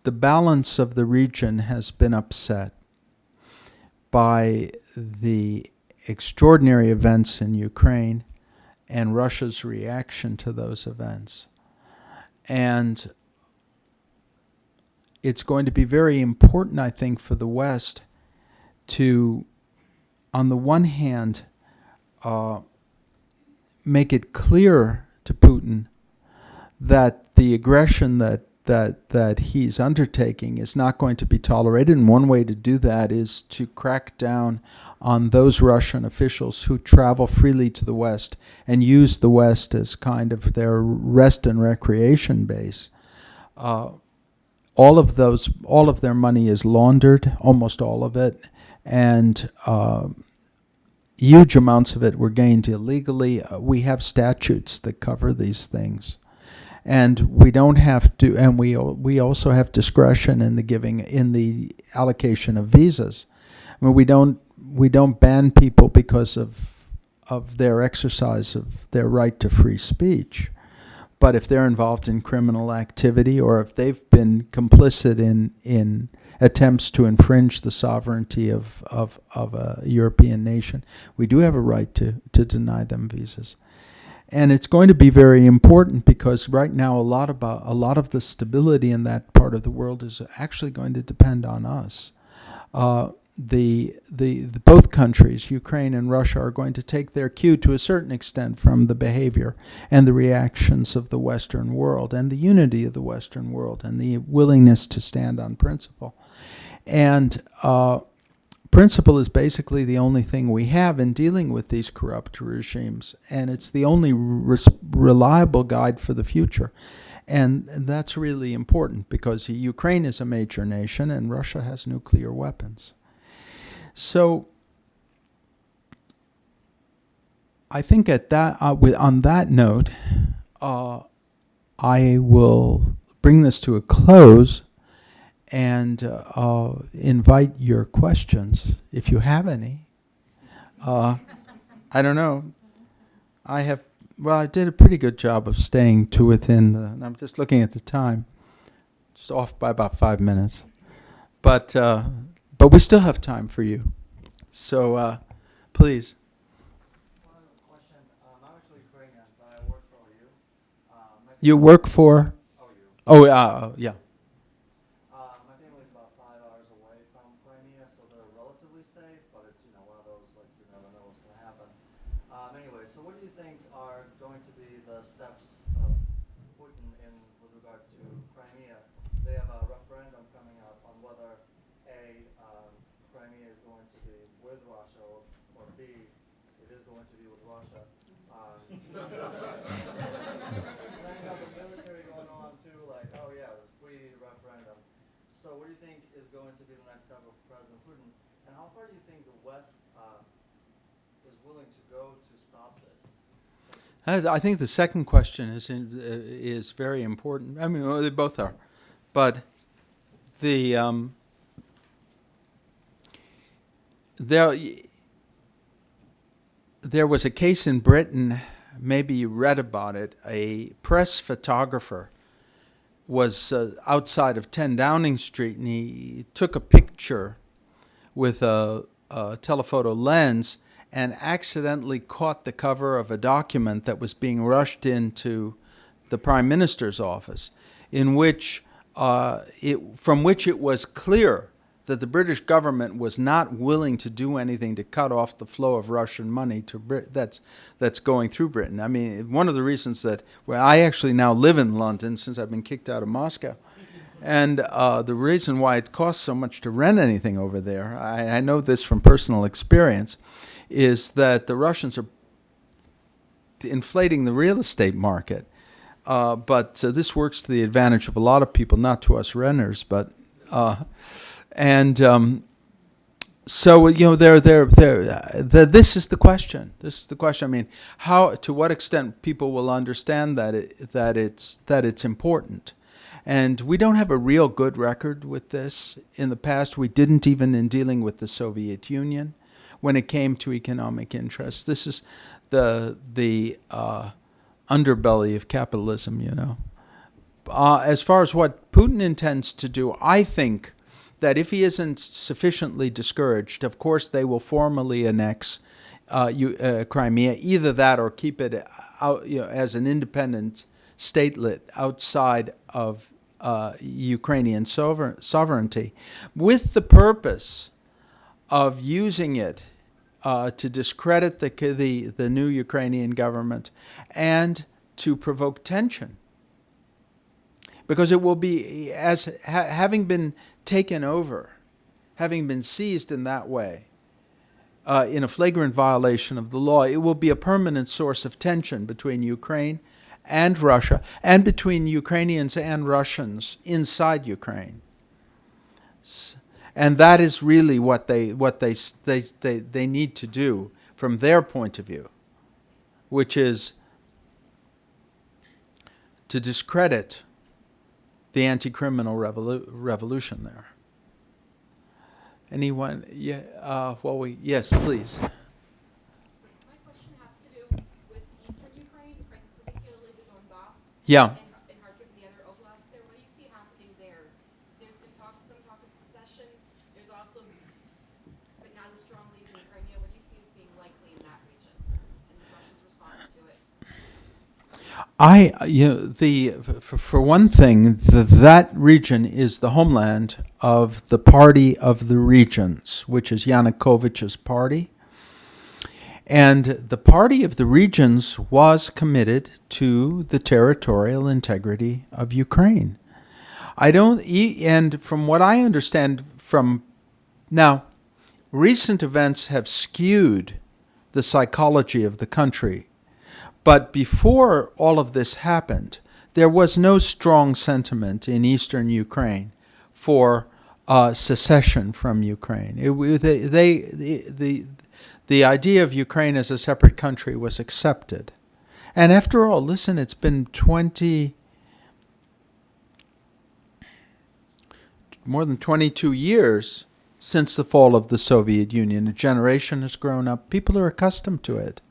Speaker 2: balance of the region has been upset by the extraordinary events in Ukraine and Russia's reaction to those events. And it's going to be very important, I think, for the West to, on the one hand, make it clear to Putin that the aggression that he's undertaking is not going to be tolerated. And one way to do that is to crack down on those Russian officials who travel freely to the West and use the West as kind of their rest and recreation base. All of their money is laundered, almost all of it, and huge amounts of it were gained illegally. We have statutes that cover these things. And we don't have to, and we also have discretion in the allocation of visas. I mean, we don't ban people because of their exercise of their right to free speech, but if they're involved in criminal activity or if they've been complicit in attempts to infringe the sovereignty of a European nation, we do have a right to deny them visas. And it's going to be very important because right now a lot of the stability in that part of the world is actually going to depend on us. Both countries, Ukraine and Russia, are going to take their cue to a certain extent from the behavior and the reactions of the Western world and the unity of the Western world and the willingness to stand on principle. And principle is basically the only thing we have in dealing with these corrupt regimes, and it's the only reliable guide for the future. And that's really important because Ukraine is a major nation and Russia has nuclear weapons. So I think at that, on that note, I will bring this to a close and invite your questions if you have any. I don't know. I did a pretty good job of staying to within the, I'm just looking at the time, just off by about 5 minutes. But we still have time for you. So please.
Speaker 3: One question. I'm actually Ukrainian, but I work for you.
Speaker 2: You work for?
Speaker 3: OU.
Speaker 2: Oh, yeah.
Speaker 3: My family is about 5 hours away from Crimea, so they're relatively safe, but it's one of those, like, you never know what's going to happen. Anyway, so what do you think are going to be the steps of Putin with regard to Crimea? They have a referendum coming up on whether A, Crimea is going to be with Russia, or B, it is going to be with Russia. Then you have the military going on too, like, oh yeah, it was free referendum. So what do you think is going to be the next step of President Putin? And how far do you think the West is willing to go to stop this?
Speaker 2: I think the second question is very important. I mean, well, they both are. But there was a case in Britain, maybe you read about it, a press photographer was outside of 10 Downing Street, and he took a picture with a telephoto lens and accidentally caught the cover of a document that was being rushed into the Prime Minister's office, in which from which it was clear that the British government was not willing to do anything to cut off the flow of Russian money to that's going through Britain. I mean, one of the reasons that I actually now live in London since I've been kicked out of Moscow, and the reason why it costs so much to rent anything over there, I know this from personal experience, is that the Russians are inflating the real estate market. But this works to the advantage of a lot of people, not to us renters, but so this is the question. This is the question. I mean, to what extent people will understand that it's important, and we don't have a real good record with this. In the past, we didn't even in dealing with the Soviet Union when it came to economic interests. This is the underbelly of capitalism, As far as what Putin intends to do, I think that if he isn't sufficiently discouraged, of course they will formally annex Crimea, either that or keep it out, as an independent statelet outside of Ukrainian sovereignty, with the purpose of using it to discredit the new Ukrainian government and to provoke tension. Because it will be, having been taken over, having been seized in that way, in a flagrant violation of the law, it will be a permanent source of tension between Ukraine and Russia, and between Ukrainians and Russians inside Ukraine. And that is really what they need to do from their point of view, which is to discredit the anti-criminal revolution there. Anyone? Yeah. Yes, please.
Speaker 4: My question has to do with eastern Ukraine, particularly the Donbass.
Speaker 2: Yeah.
Speaker 4: And Kharkiv and the other oblasts there. What do you see happening there? There's been some talk of secession. There's also, but not as strongly as in Crimea. What do you see as being likely in that region and Russia's response to it?
Speaker 2: For one thing, that region is the homeland of the Party of the Regions, which is Yanukovych's party. And the Party of the Regions was committed to the territorial integrity of Ukraine. And from what I understand now, recent events have skewed the psychology of the country. But before all of this happened, there was no strong sentiment in eastern Ukraine for secession from Ukraine. The idea of Ukraine as a separate country was accepted. And after all, listen, it's been more than 22 years since the fall of the Soviet Union. A generation has grown up. People are accustomed to it.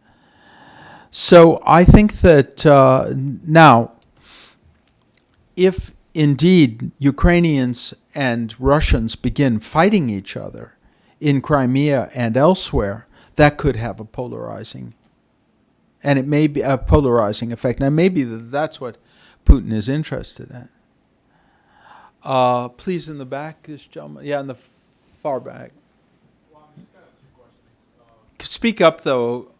Speaker 2: So I think that now, if indeed Ukrainians and Russians begin fighting each other in Crimea and elsewhere, that could have a polarizing, and it may be a polarizing effect. Now, maybe that's what Putin is interested in. Please, in the back, this gentleman. Yeah, in the far back.
Speaker 5: Well, I'm just kind of two questions.
Speaker 2: Speak up, though.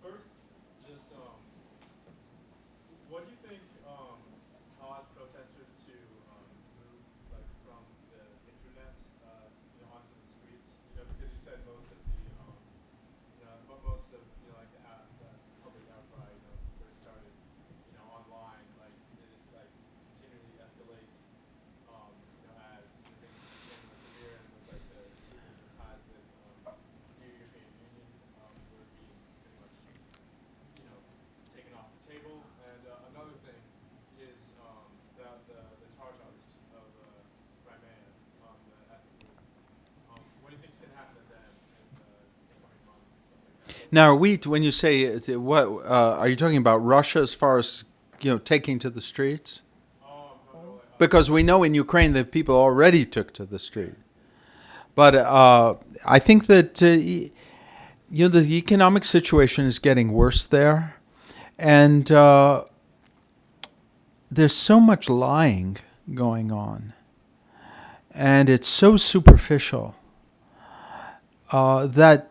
Speaker 5: First, just what do you think caused protesters to move like from the internet, onto the streets? Because you said most of the, most of like the public outcry, first started, online, like did it like continually escalate, as things became more severe and with like the ties with the European Union were being pretty much, taken off the table. And another thing is that the Tartars of Crimea, the ethnic group. What do you think is going to happen to them in the coming months and stuff like that?
Speaker 2: Now, when you say what, are you talking about Russia as far as taking to the streets? Because we know in Ukraine that people already took to the street. But I think that the economic situation is getting worse there, and there's so much lying going on, and it's so superficial that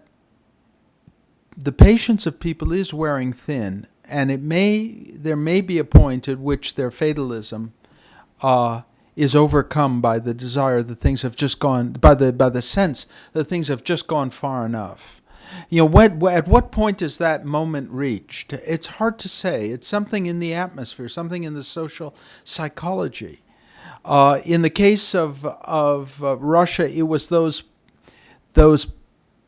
Speaker 2: the patience of people is wearing thin, and there may be a point at which their fatalism is overcome by the desire that things have just gone, by the sense that things have just gone far enough. At what point is that moment reached? It's hard to say. It's something in the atmosphere, something in the social psychology. In the case of Russia, it was those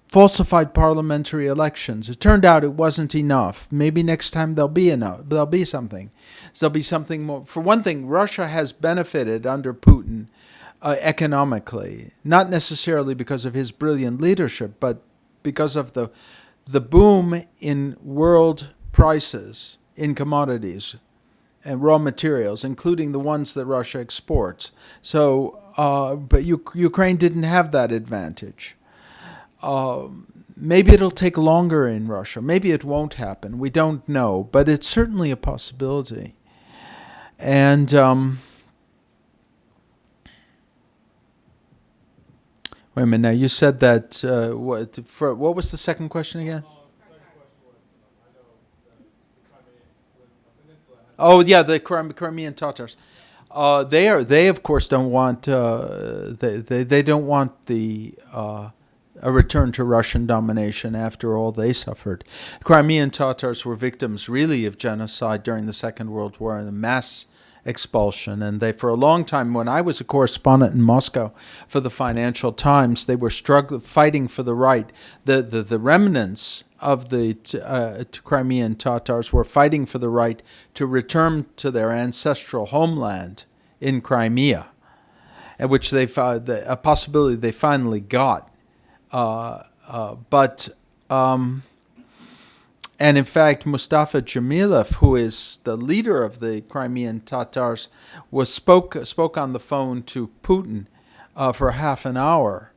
Speaker 2: falsified parliamentary elections. It turned out it wasn't enough. Maybe next time there'll be enough. There'll be something. There'll be something more. For one thing, Russia has benefited under Putin economically, not necessarily because of his brilliant leadership, but because of the boom in world prices in commodities and raw materials, including the ones that Russia exports. So, but Ukraine didn't have that advantage. Maybe it'll take longer in Russia. Maybe it won't happen. We don't know, but it's certainly a possibility. And wait a minute. Now you said that. What was the second question again?
Speaker 5: Second question was, I know the Crimea Peninsula has.
Speaker 2: Oh yeah, the Crimean Tatars. They of course don't want. They don't want a return to Russian domination after all they suffered. Crimean Tatars were victims really of genocide during the Second World War and a mass expulsion. And they, for a long time, when I was a correspondent in Moscow for the Financial Times, they were fighting for the right. The remnants of the Crimean Tatars were fighting for the right to return to their ancestral homeland in Crimea, at which they found a possibility they finally got. And in fact, Mustafa Jamilov, who is the leader of the Crimean Tatars, spoke on the phone to Putin for half an hour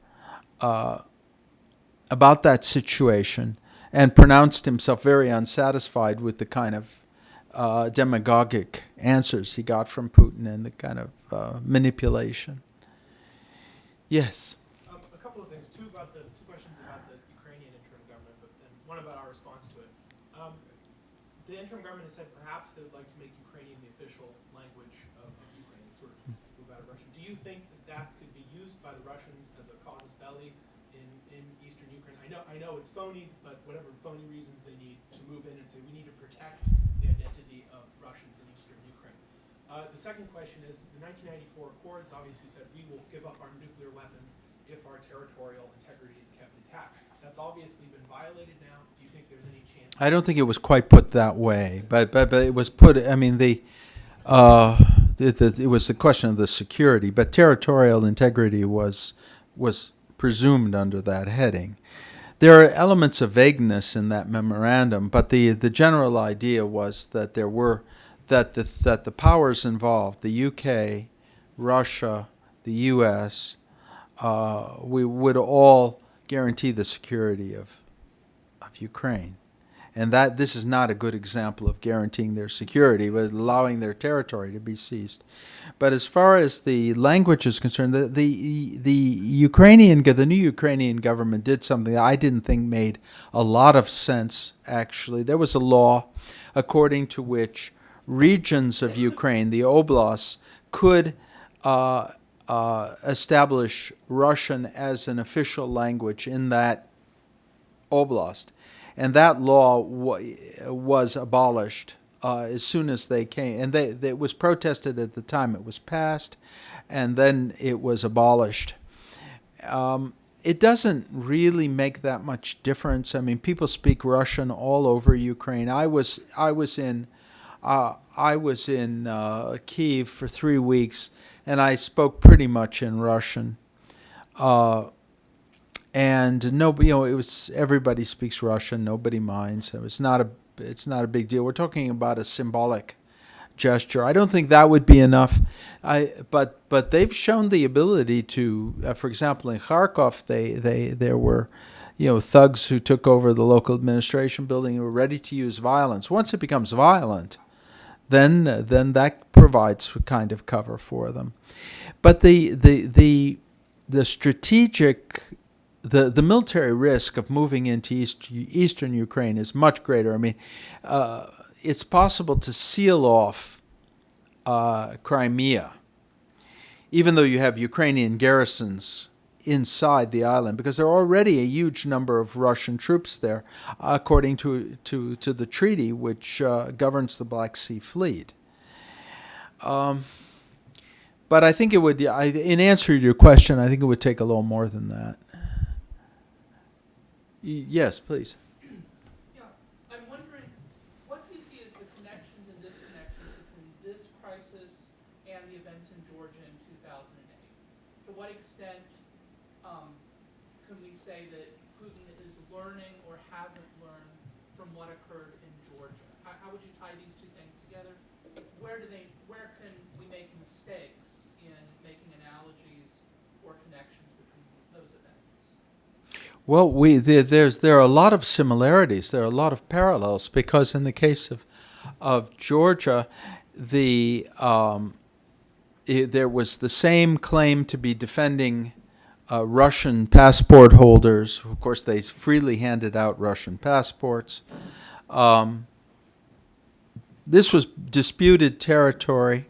Speaker 2: about that situation and pronounced himself very unsatisfied with the kind of demagogic answers he got from Putin and the kind of manipulation. Yes.
Speaker 6: A couple of things. Two questions about the Ukrainian interim government, but then one about our response to it. The interim government has said perhaps they would like to make Ukrainian the official language of Ukraine, sort of move out of Russian. Do you think that could be used by the Russians as a casus belli eastern Ukraine. I know it's phony, but whatever phony reasons they need to move in and say we need to protect the identity of Russians in eastern Ukraine. The second question is the 1994 Accords obviously said we will give up our nuclear weapons if our territorial integrity is kept intact. That's obviously been violated now. Do you think there's any chance?
Speaker 2: I don't think it was quite put that way, but it was put. I mean, it was the question of the security, but territorial integrity was presumed under that heading. There are elements of vagueness in that memorandum, but the general idea was that that the powers involved, the UK, Russia, the US, we would all guarantee the security of Ukraine. And that this is not a good example of guaranteeing their security, but allowing their territory to be seized. But as far as the language is concerned, the new Ukrainian government did something that I didn't think made a lot of sense, actually. There was a law according to which regions of Ukraine, the oblasts, could establish Russian as an official language in that oblast. And that law was abolished as soon as they came. And it was protested at the time it was passed, and then it was abolished. It doesn't really make that much difference. I mean, people speak Russian all over Ukraine. I was in Kyiv for 3 weeks, and I spoke pretty much in Russian. And nobody, it was everybody speaks Russian. Nobody minds. It's not a big deal. We're talking about a symbolic gesture. I don't think that would be enough. But they've shown the ability to, for example, in Kharkov, there were, thugs who took over the local administration building and were ready to use violence. Once it becomes violent, then that provides a kind of cover for them. But the strategic, the military risk of moving into eastern Ukraine is much greater. I mean, it's possible to seal off Crimea, even though you have Ukrainian garrisons inside the island, because there are already a huge number of Russian troops there, according to the treaty which governs the Black Sea Fleet. But I think it would, in answer to your question, I think it would take a little more than that. Yes, please.
Speaker 7: Yeah, I'm wondering, what do you see as the connections and disconnections between this crisis and the events in Georgia in 2008? To what extent can we say that Putin is learning or hasn't learned from what occurred in Georgia? How would you tie these two things together? Where can we make mistakes in making analogies or connections between those events?
Speaker 2: Well, there are a lot of similarities. There are a lot of parallels, because in the case of Georgia, there was the same claim to be defending Russian passport holders. Of course, they freely handed out Russian passports. This was disputed territory.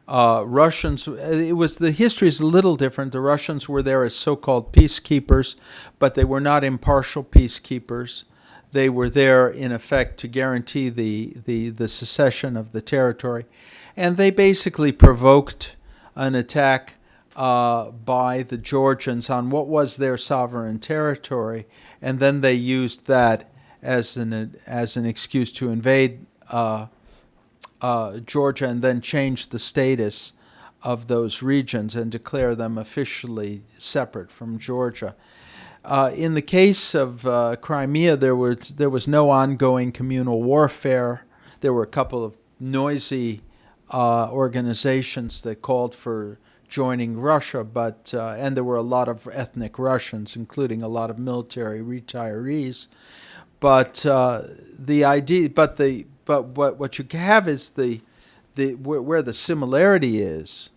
Speaker 2: The history is a little different. The Russians were there as so-called peacekeepers, but they were not impartial peacekeepers. They were there, in effect, to guarantee the secession of the territory. And they basically provoked an attack by the Georgians on what was their sovereign territory, and then they used that as an excuse to invade Georgia, and then change the status of those regions and declare them officially separate from Georgia. In the case of Crimea, there was no ongoing communal warfare. There were a couple of noisy organizations that called for joining Russia, and there were a lot of ethnic Russians, including a lot of military retirees. But what you have is where the similarity is,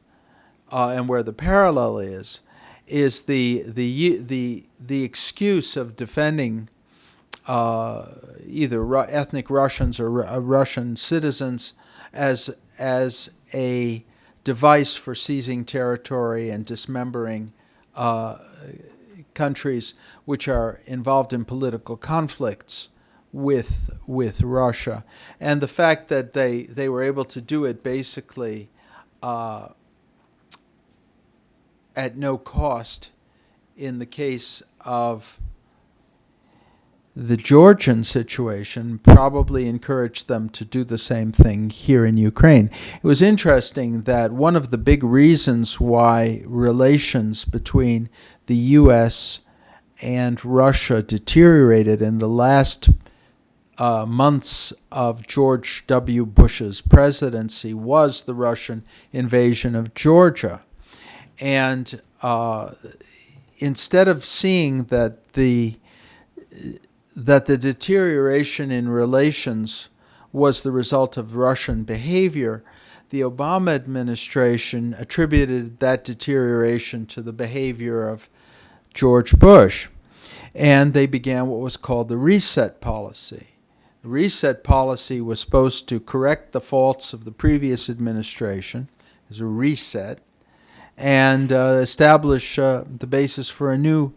Speaker 2: and where the parallel is the excuse of defending either ethnic Russians or Russian citizens as a device for seizing territory and dismembering countries which are involved in political conflicts with Russia, and the fact that they were able to do it basically at no cost in the case of the Georgian situation probably encouraged them to do the same thing here in Ukraine. It was interesting that one of the big reasons why relations between the U.S. and Russia deteriorated in the last months of George W. Bush's presidency was the Russian invasion of Georgia. And instead of seeing that the deterioration in relations was the result of Russian behavior, the Obama administration attributed that deterioration to the behavior of George Bush. And they began what was called the reset policy. The reset policy was supposed to correct the faults of the previous administration as a reset and establish the basis for a new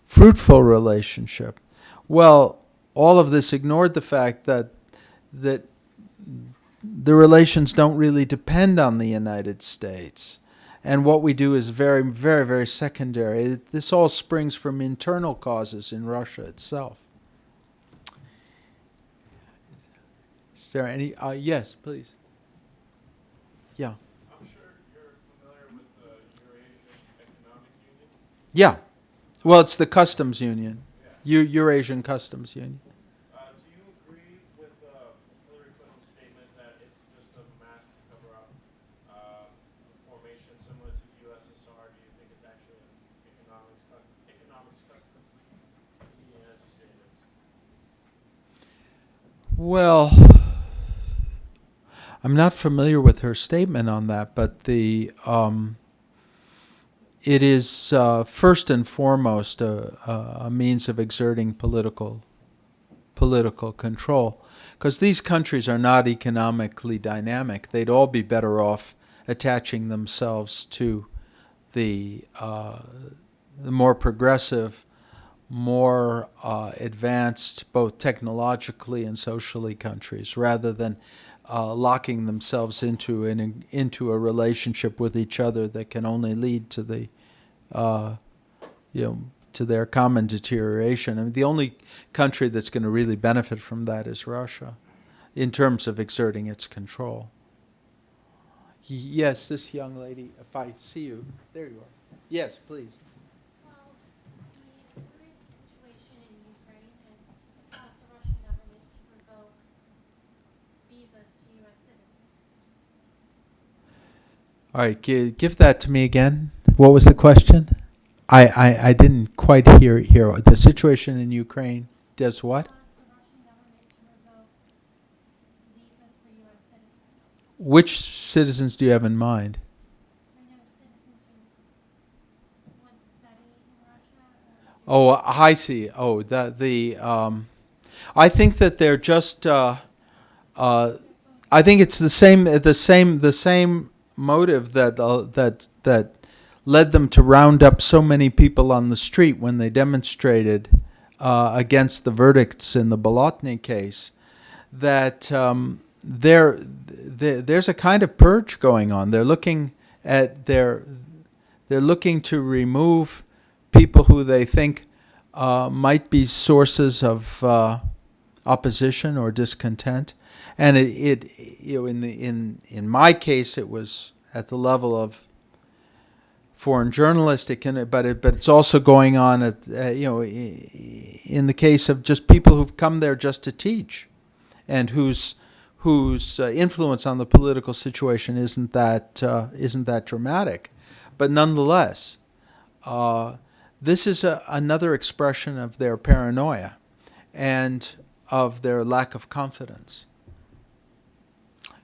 Speaker 2: fruitful relationship. Well, all of this ignored the fact that the relations don't really depend on the United States. And what we do is very, very, very secondary. This all springs from internal causes in Russia itself. Is there any? Yes, please. Yeah.
Speaker 5: I'm sure you're familiar with the Eurasian Economic Union.
Speaker 2: Yeah. Well, it's the customs union,
Speaker 5: Yeah.
Speaker 2: Eurasian Customs Union.
Speaker 5: Do you agree with Hillary Clinton's statement that it's just a mask to cover up formation similar to the USSR? Do you think it's actually an economics customs union as you say it is?
Speaker 2: Well, I'm not familiar with her statement on that, but it is first and foremost a means of exerting political control, because these countries are not economically dynamic. They'd all be better off attaching themselves to the more progressive, more advanced, both technologically and socially, countries, rather than locking themselves into a relationship with each other that can only lead to to their common deterioration. I mean, the only country that's going to really benefit from that is Russia, in terms of exerting its control. Yes, this young lady. If I see you, there you are. Yes, please.
Speaker 8: Well, the current situation in Ukraine has caused the Russian government to revoke visas to U.S. citizens.
Speaker 2: All right, give that to me again. What was the question? I didn't quite hear. The situation in Ukraine does what?
Speaker 8: Caused the Russian government to revoke visas for U.S. citizens.
Speaker 2: Which citizens do you have in mind?
Speaker 8: I know citizens who want to study in Russia.
Speaker 2: Oh, I see. Oh, I think that they're just. I think it's the same motive that led them to round up so many people on the street when they demonstrated against the verdicts in the Bolotny case. That there's a kind of purge going on. They're looking to remove people who they think might be sources of opposition or discontent, and in my case it was at the level of foreign journalists, but it's also going on in the case of just people who've come there just to teach, and whose influence on the political situation isn't that dramatic, but nonetheless, this is another expression of their paranoia and of their lack of confidence.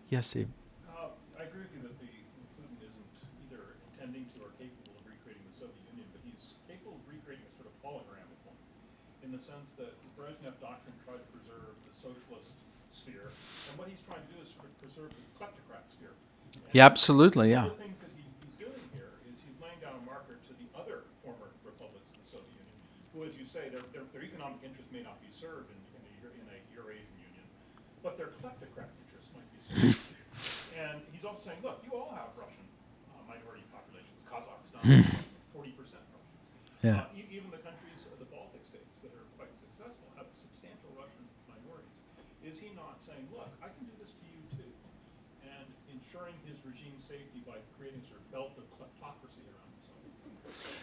Speaker 2: Yes, Steve.
Speaker 1: I agree with you that Putin isn't either intending to or capable of recreating the Soviet Union, but he's capable of recreating a sort of hologram of one, in the sense that the Brezhnev doctrine tried to preserve the socialist sphere, and what he's trying to do is preserve the kleptocrat sphere. And
Speaker 2: Yeah, absolutely, yeah.
Speaker 1: one of the things that he's doing here is he's laying down a marker to the other former republics who, as you say, their economic interests may not be served in a Eurasian Union, but their kleptocrat interests might be served. And he's also saying, look, you all have Russian minority populations. Kazakhstan, 40% Russians.
Speaker 2: Yeah.
Speaker 1: Even the countries, the Baltic states that are quite successful, have substantial Russian minorities. Is he not saying, look, I can do this to you too, and ensuring his regime's safety by creating sort of belt of kleptocracy around himself?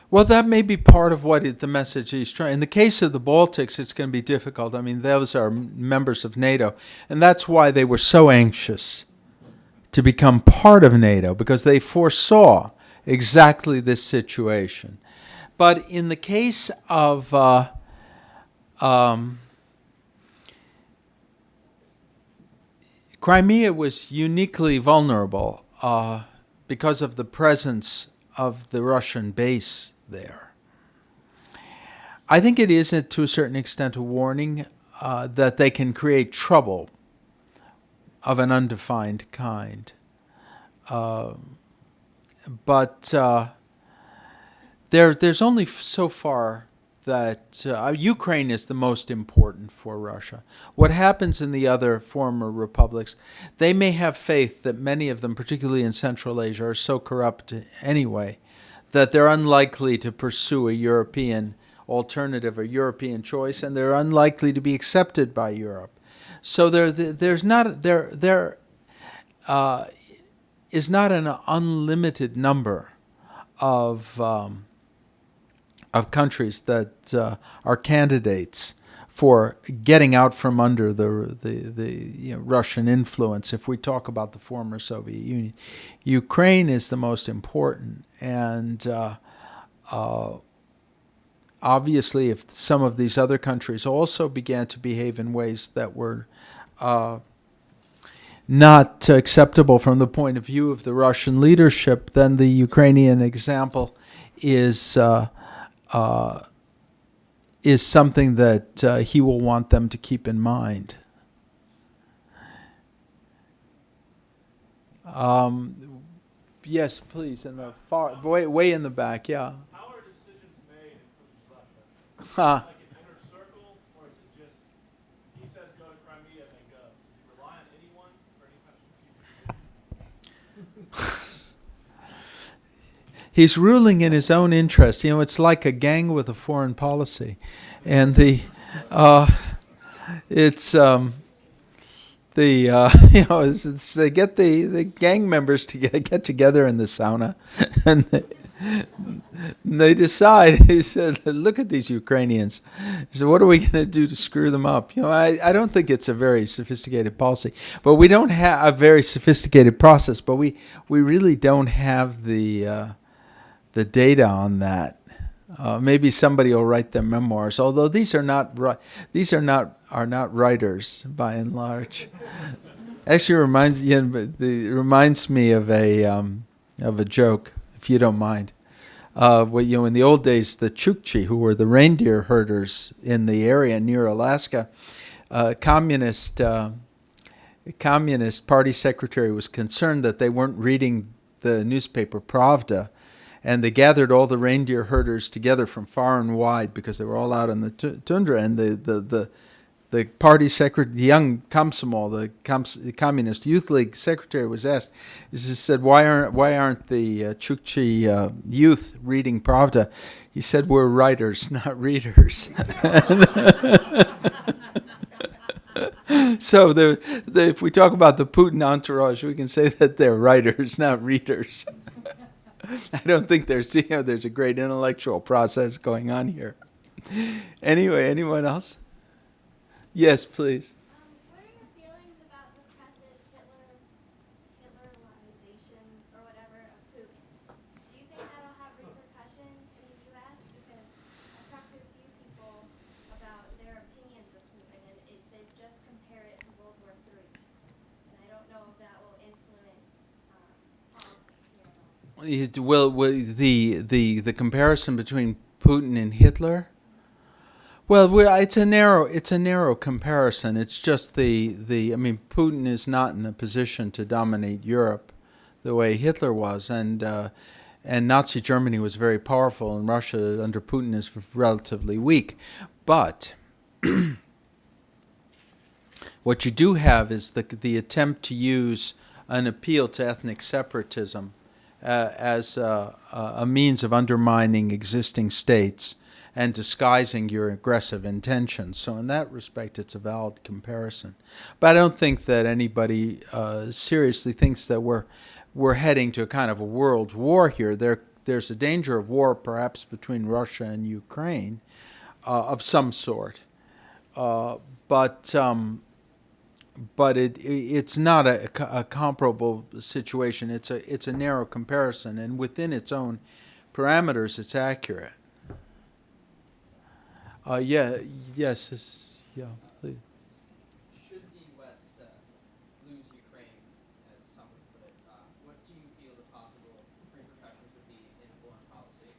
Speaker 2: Well, that may be part of what the message he's trying. In the case of the Baltics, it's going to be difficult. I mean, those are members of NATO, and that's why they were so anxious to become part of NATO, because they foresaw exactly this situation. But in the case of Crimea was uniquely vulnerable because of the presence of the Russian base there. I think it is, to a certain extent, a warning that they can create trouble of an undefined kind. But there's only so far that Ukraine is the most important for Russia. What happens in the other former republics, they may have faith that many of them, particularly in Central Asia, are so corrupt anyway that they're unlikely to pursue a European alternative, a European choice, and they're unlikely to be accepted by Europe. So there is not an unlimited number of countries that are candidates for getting out from under the Russian influence. If we talk about the former Soviet Union, Ukraine is the most important, and obviously, if some of these other countries also began to behave in ways that were not acceptable from the point of view of the Russian leadership, then the Ukrainian example is something that he will want them to keep in mind. Yes, please, in the far way in the back. Yeah.
Speaker 5: How are decisions made in Putin's Russia?
Speaker 2: Huh.
Speaker 5: Like an inner circle, or is it just he says go to Crimea, they go? Do you rely on anyone for any kind of strategic?
Speaker 2: He's ruling in his own interest. It's like a gang with a foreign policy, and they get the gang members to get together in the sauna, and they decide. He said, "Look at these Ukrainians." He said, "What are we going to do to screw them up?" I don't think it's a very sophisticated policy, but we don't have a very sophisticated process. But we really don't have the data on that. Maybe somebody will write their memoirs. Although these are not writers by and large. Actually, reminds me of a joke, if you don't mind. In the old days, the Chukchi, who were the reindeer herders in the area near Alaska, Communist Party secretary was concerned that they weren't reading the newspaper Pravda, and they gathered all the reindeer herders together from far and wide because they were all out in the tundra. And the party secretary, the young Komsomol, the Communist Youth League secretary, was asked. He said, "Why aren't the Chukchi youth reading Pravda?" He said, "We're writers, not readers." So if we talk about the Putin entourage, we can say that they're writers, not readers. I don't think there's a great intellectual process going on here. Anyway, anyone else? Yes, please.
Speaker 8: What are your feelings about the press's Hitlerization or whatever of Putin? Do you think that'll have repercussions in the U.S.? Because I've talked to a few people about their opinions of Putin, and they just compare it to World War III. And I don't know if that will influence politics here at all.
Speaker 2: The comparison between Putin and Hitler? Well, it's a narrow comparison. It's just Putin is not in a position to dominate Europe the way Hitler was, and and Nazi Germany was very powerful, and Russia under Putin is relatively weak. But what you do have is the attempt to use an appeal to ethnic separatism as a means of undermining existing states and disguising your aggressive intentions. So in that respect, it's a valid comparison. But I don't think that anybody seriously thinks that we're heading to a kind of a world war here. There's a danger of war perhaps between Russia and Ukraine of some sort. But it's not a comparable situation. It's a narrow comparison, and within its own parameters, it's accurate. Yes, please.
Speaker 9: Should the West lose Ukraine, as some would put it, what do you feel the possible repercussions would be in foreign policy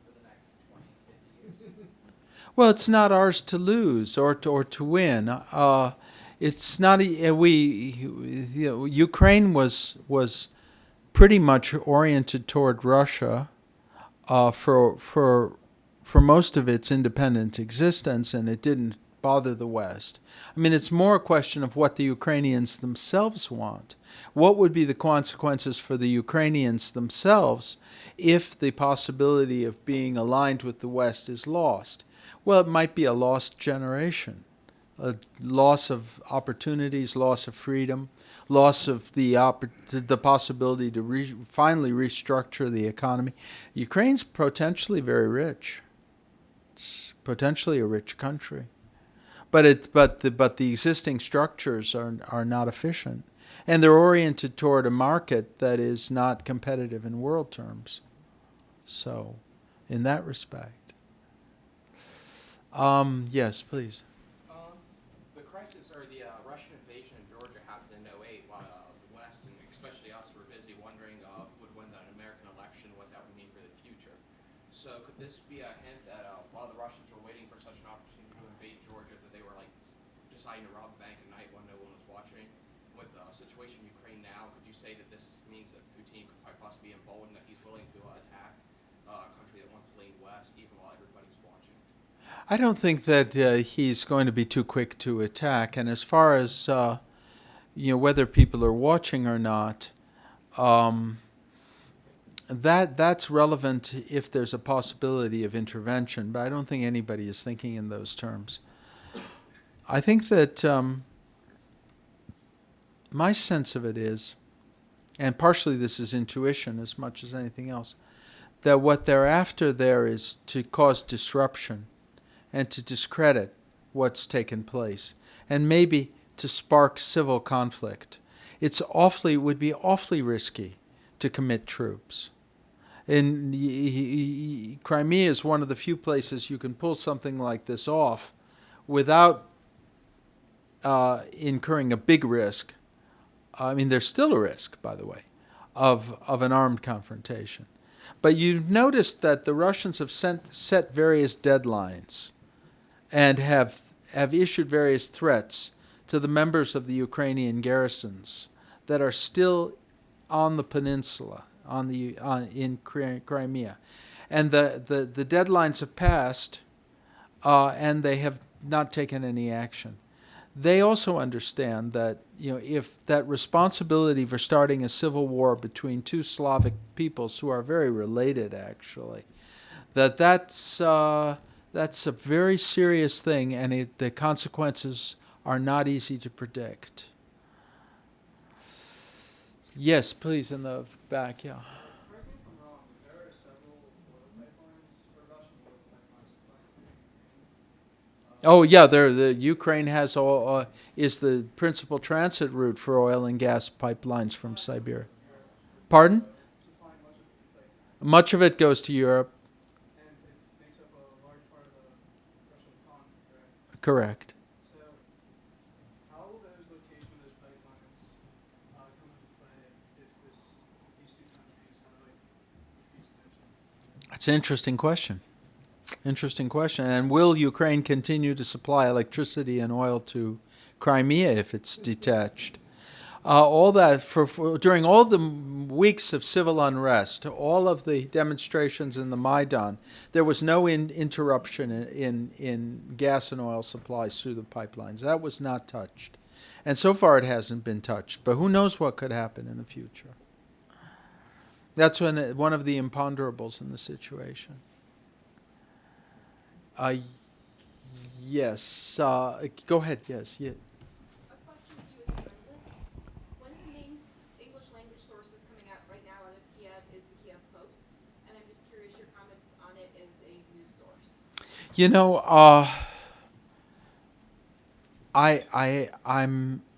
Speaker 9: for the next 20, 50 years?
Speaker 2: Well, it's not ours to lose or to win. It's not. Ukraine was pretty much oriented toward Russia for most of its independent existence, and it didn't bother the West. I mean, it's more a question of what the Ukrainians themselves want. What would be the consequences for the Ukrainians themselves if the possibility of being aligned with the West is lost? Well, it might be a lost generation, a loss of opportunities, loss of freedom, loss of the possibility to finally restructure the economy. Ukraine's potentially very rich. It's potentially a rich country, but the existing structures are not efficient, and they're oriented toward a market that is not competitive in world terms. So, in that respect, yes, please.
Speaker 9: The crisis, or the Russian invasion in Georgia happened in '08 while the West, and especially us, were busy wondering who would win an American election, what that would mean for the future. So could this be a hint that while the Russians were waiting for such an opportunity to invade Georgia, that they were like deciding to rob a bank at night when no one was watching? With the situation in Ukraine now, could you say that this means that Putin could quite possibly be emboldened, that he's willing to attack a country that once leaned west, even while everybody's watching?
Speaker 2: I don't think that he's going to be too quick to attack. And as far as whether people are watching or not, that's relevant if there's a possibility of intervention. But I don't think anybody is thinking in those terms. I think that my sense of it is, and partially this is intuition as much as anything else, that what they're after there is to cause disruption and to discredit what's taken place, and maybe to spark civil conflict. It would be awfully risky to commit troops. Crimea is one of the few places you can pull something like this off without incurring a big risk. I mean, there's still a risk, by the way, of an armed confrontation. But you've noticed that the Russians have set various deadlines and have issued various threats to the members of the Ukrainian garrisons that are still on the peninsula, in Crimea. And the deadlines have passed, and they have not taken any action. They also understand that if that responsibility for starting a civil war between two Slavic peoples who are very related, actually, that's a very serious thing, and the consequences are not easy to predict. Yes, please, in the back, yeah.
Speaker 5: Correct me if I'm wrong, there are several oil pipelines, or Russian oil pipelines supplying Ukraine.
Speaker 2: Oh yeah, the Ukraine is the principal transit route for oil and gas pipelines from Siberia. Pardon?
Speaker 5: Supplying
Speaker 2: Much of it goes to Europe.
Speaker 5: and it makes up a large part of the Russian economy, correct?
Speaker 2: Correct.
Speaker 5: So, how will those location of those pipelines come into play if these two countries have increased tension?
Speaker 2: That's an interesting question. And will Ukraine continue to supply electricity and oil to Crimea if it's detached? all that during all the weeks of civil unrest, all of the demonstrations in the Maidan, there was no interruption in gas and oil supplies through the pipelines. That was not touched. And so far it hasn't been touched, but who knows what could happen in the future. That's one of the imponderables in the situation. Yes, go ahead, yes. Yeah.
Speaker 4: A question for you as a journalist. One of the main English language sources coming out right now out of Kiev is the Kiev Post, and I'm just curious your comments on it as a news source.
Speaker 2: You know,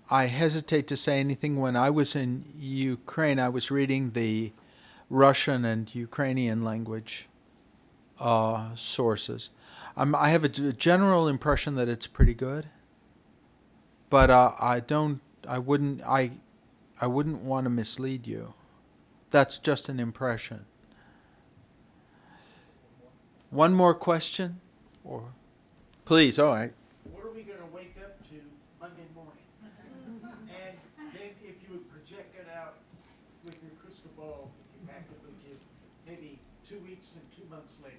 Speaker 2: I hesitate to say anything. When I was in Ukraine, I was reading the Russian and Ukrainian language sources. I have a general impression that it's pretty good, but I wouldn't want to mislead you. That's just an impression. One more question, or please. All right.
Speaker 10: What are we going to wake up to Monday morning? And then if you would project it out with your crystal ball, if you packed it with you, maybe 2 weeks and 2 months later.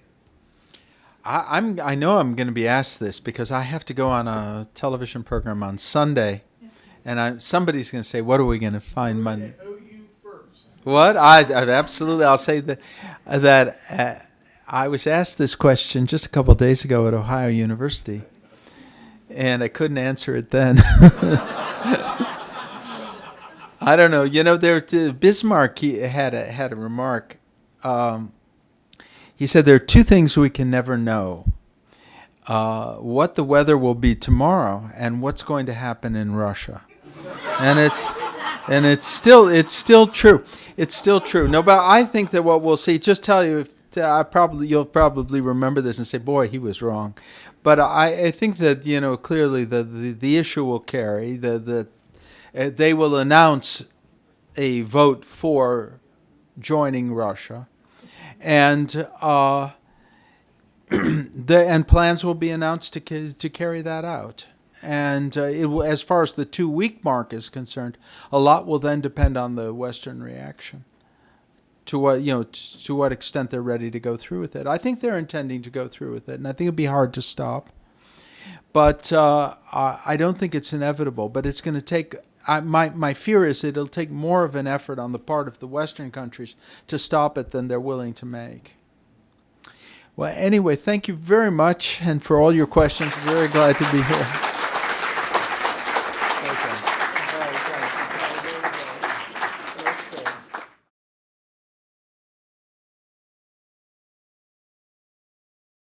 Speaker 2: I know I'm going to be asked this because I have to go on a television program on Sunday, and somebody's going to say, "What are we going to find Monday?"
Speaker 10: OU first.
Speaker 2: What? I absolutely. I'll say that I was asked this question just a couple of days ago at Ohio University, and I couldn't answer it then. I don't know. You know, Bismarck had a remark. He said there are two things we can never know: what the weather will be tomorrow, and what's going to happen in Russia. And it's still true. It's still true. No, but I think that what we'll see. Just tell you, you'll probably remember this and say, "Boy, he was wrong." But I think that clearly the issue will carry. They will announce a vote for joining Russia. And and plans will be announced to carry that out. And as far as the 2-week mark is concerned, a lot will then depend on the Western reaction. To what extent they're ready to go through with it. I think they're intending to go through with it, and I think it'd be hard to stop. But I don't think it's inevitable. But it's going to take. My fear is it'll take more of an effort on the part of the Western countries to stop it than they're willing to make. Well, anyway, thank you very much, and for all your questions. Very glad to be here.